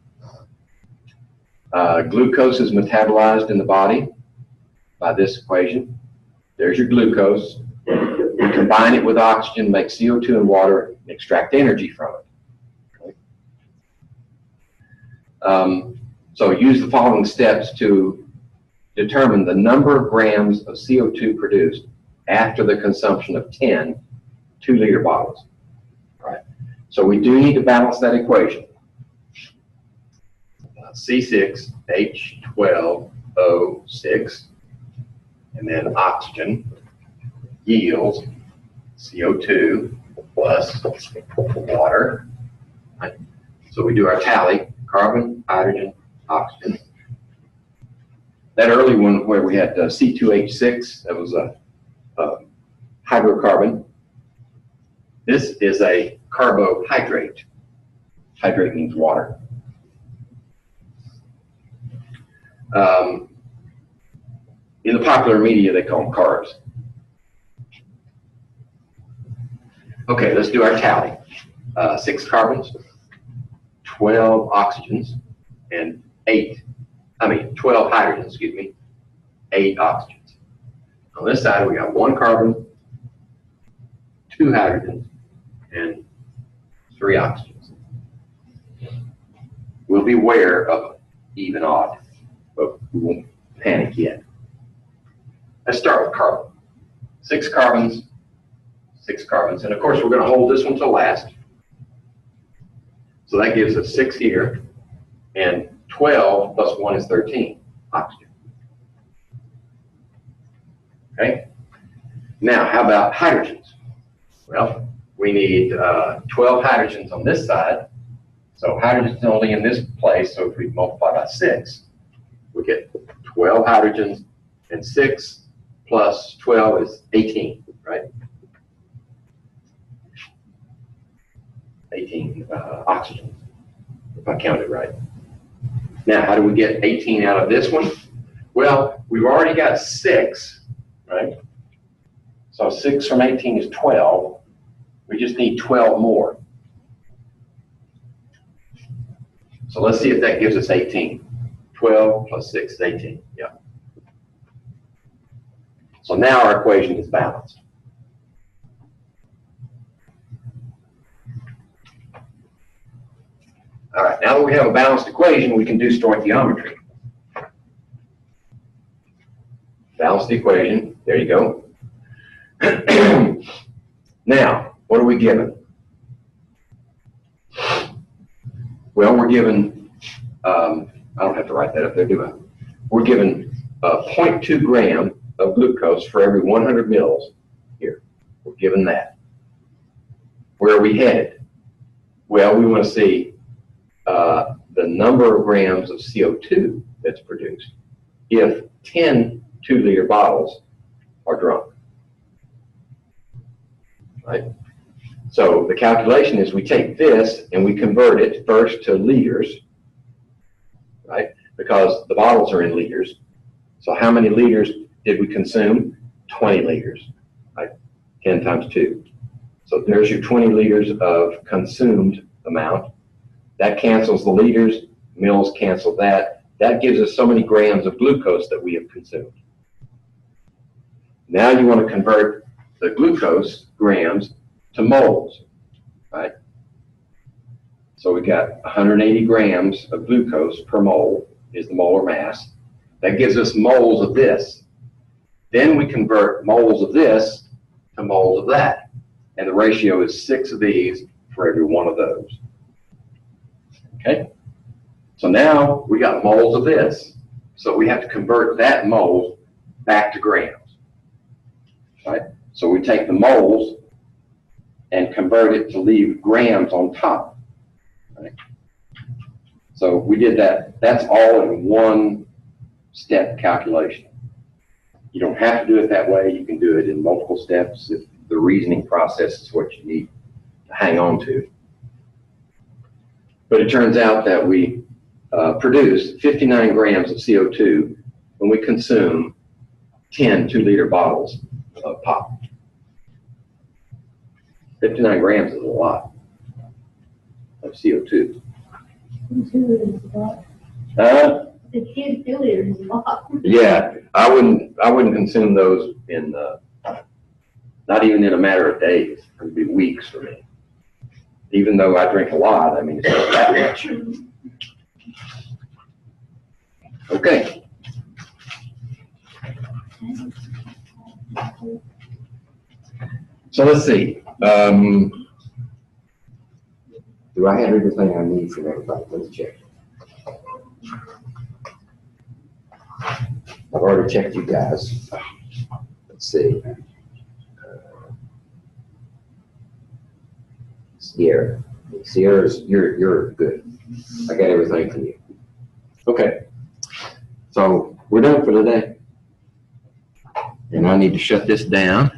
Glucose is metabolized in the body by this equation. There's your glucose. You combine it with oxygen, make CO2 and water, and extract energy from it. Okay. So use the following steps to determine the number of grams of CO2 produced after the consumption of 10 2-liter bottles. All right. So we do need to balance that equation. C6 H12O6, and then oxygen yields CO2 plus water. Right. So we do our tally: carbon, hydrogen, oxygen. That early one where we had C2H6, that was a hydrocarbon. This is a carbohydrate. Hydrate means water. In the popular media, they call them carbs. Okay, let's do our tally. 6 carbons, 12 oxygens, and 12 hydrogens, excuse me, 8 oxygens. On this side, we got 1 carbon, 2 hydrogens, and 3 oxygens. We'll be aware of even odd, but we won't panic yet. Let's start with carbon. 6 carbons, 6 carbons, and of course we're going to hold this one to last. So that gives us 6 here, and 12 plus 1 is 13 oxygen. Okay. Now, how about hydrogens? Well, we need 12 hydrogens on this side. So hydrogen's only in this place, so if we multiply by 6, we get 12 hydrogens, and 6 plus 12 is 18, right? 18 oxygen, if I counted right. Now, how do we get 18 out of this one? Well, we've already got 6, right? So 6 from 18 is 12. We just need 12 more. So let's see if that gives us 18. 12 plus 6 is 18, yeah. So now our equation is balanced. All right, now that we have a balanced equation, we can do stoichiometry. Balance the equation, there you go. Now, what are we given? Well, we're given, I don't have to write that up there, do I? We're given 0.2 gram of glucose for every 100 mils here. We're given that. Where are we headed? Well, we want to see the number of grams of CO2 that's produced if 10 2-liter bottles are drunk. Right? So the calculation is we take this and we convert it first to liters, right? Because the bottles are in liters. So how many liters did we consume? 20 liters, right? 10 times 2. So there's your 20 liters of consumed amount. That cancels the liters, mils cancel that. That gives us so many grams of glucose that we have consumed. Now you want to convert the glucose grams to moles, right? So we got 180 grams of glucose per mole is the molar mass. That gives us moles of this. Then we convert moles of this to moles of that. And the ratio is 6 of these for every one of those. Okay? So now we got moles of this. So we have to convert that mole back to grams. Right? So we take the moles and convert it to leave grams on top. Right? So we did that. That's all in one step calculation. You don't have to do it that way. You can do it in multiple steps if the reasoning process is what you need to hang on to. But it turns out that we produce 59 grams of CO2 when we consume 10 2-liter bottles of pop. 59 grams is a lot of CO2. 2 liters is a lot. The 10 liters is a lot. Yeah, I wouldn't consume those in not even in a matter of days. It would be weeks for me. Even though I drink a lot, I mean, it's not that much. Okay. So let's see. Do I have everything I need from everybody? Let's check. I've already checked you guys. Let's see. Sierra's, you're good. I got everything from you. Okay. So we're done for today. And I need to shut this down.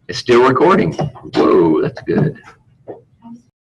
It's still recording. Whoa, that's good.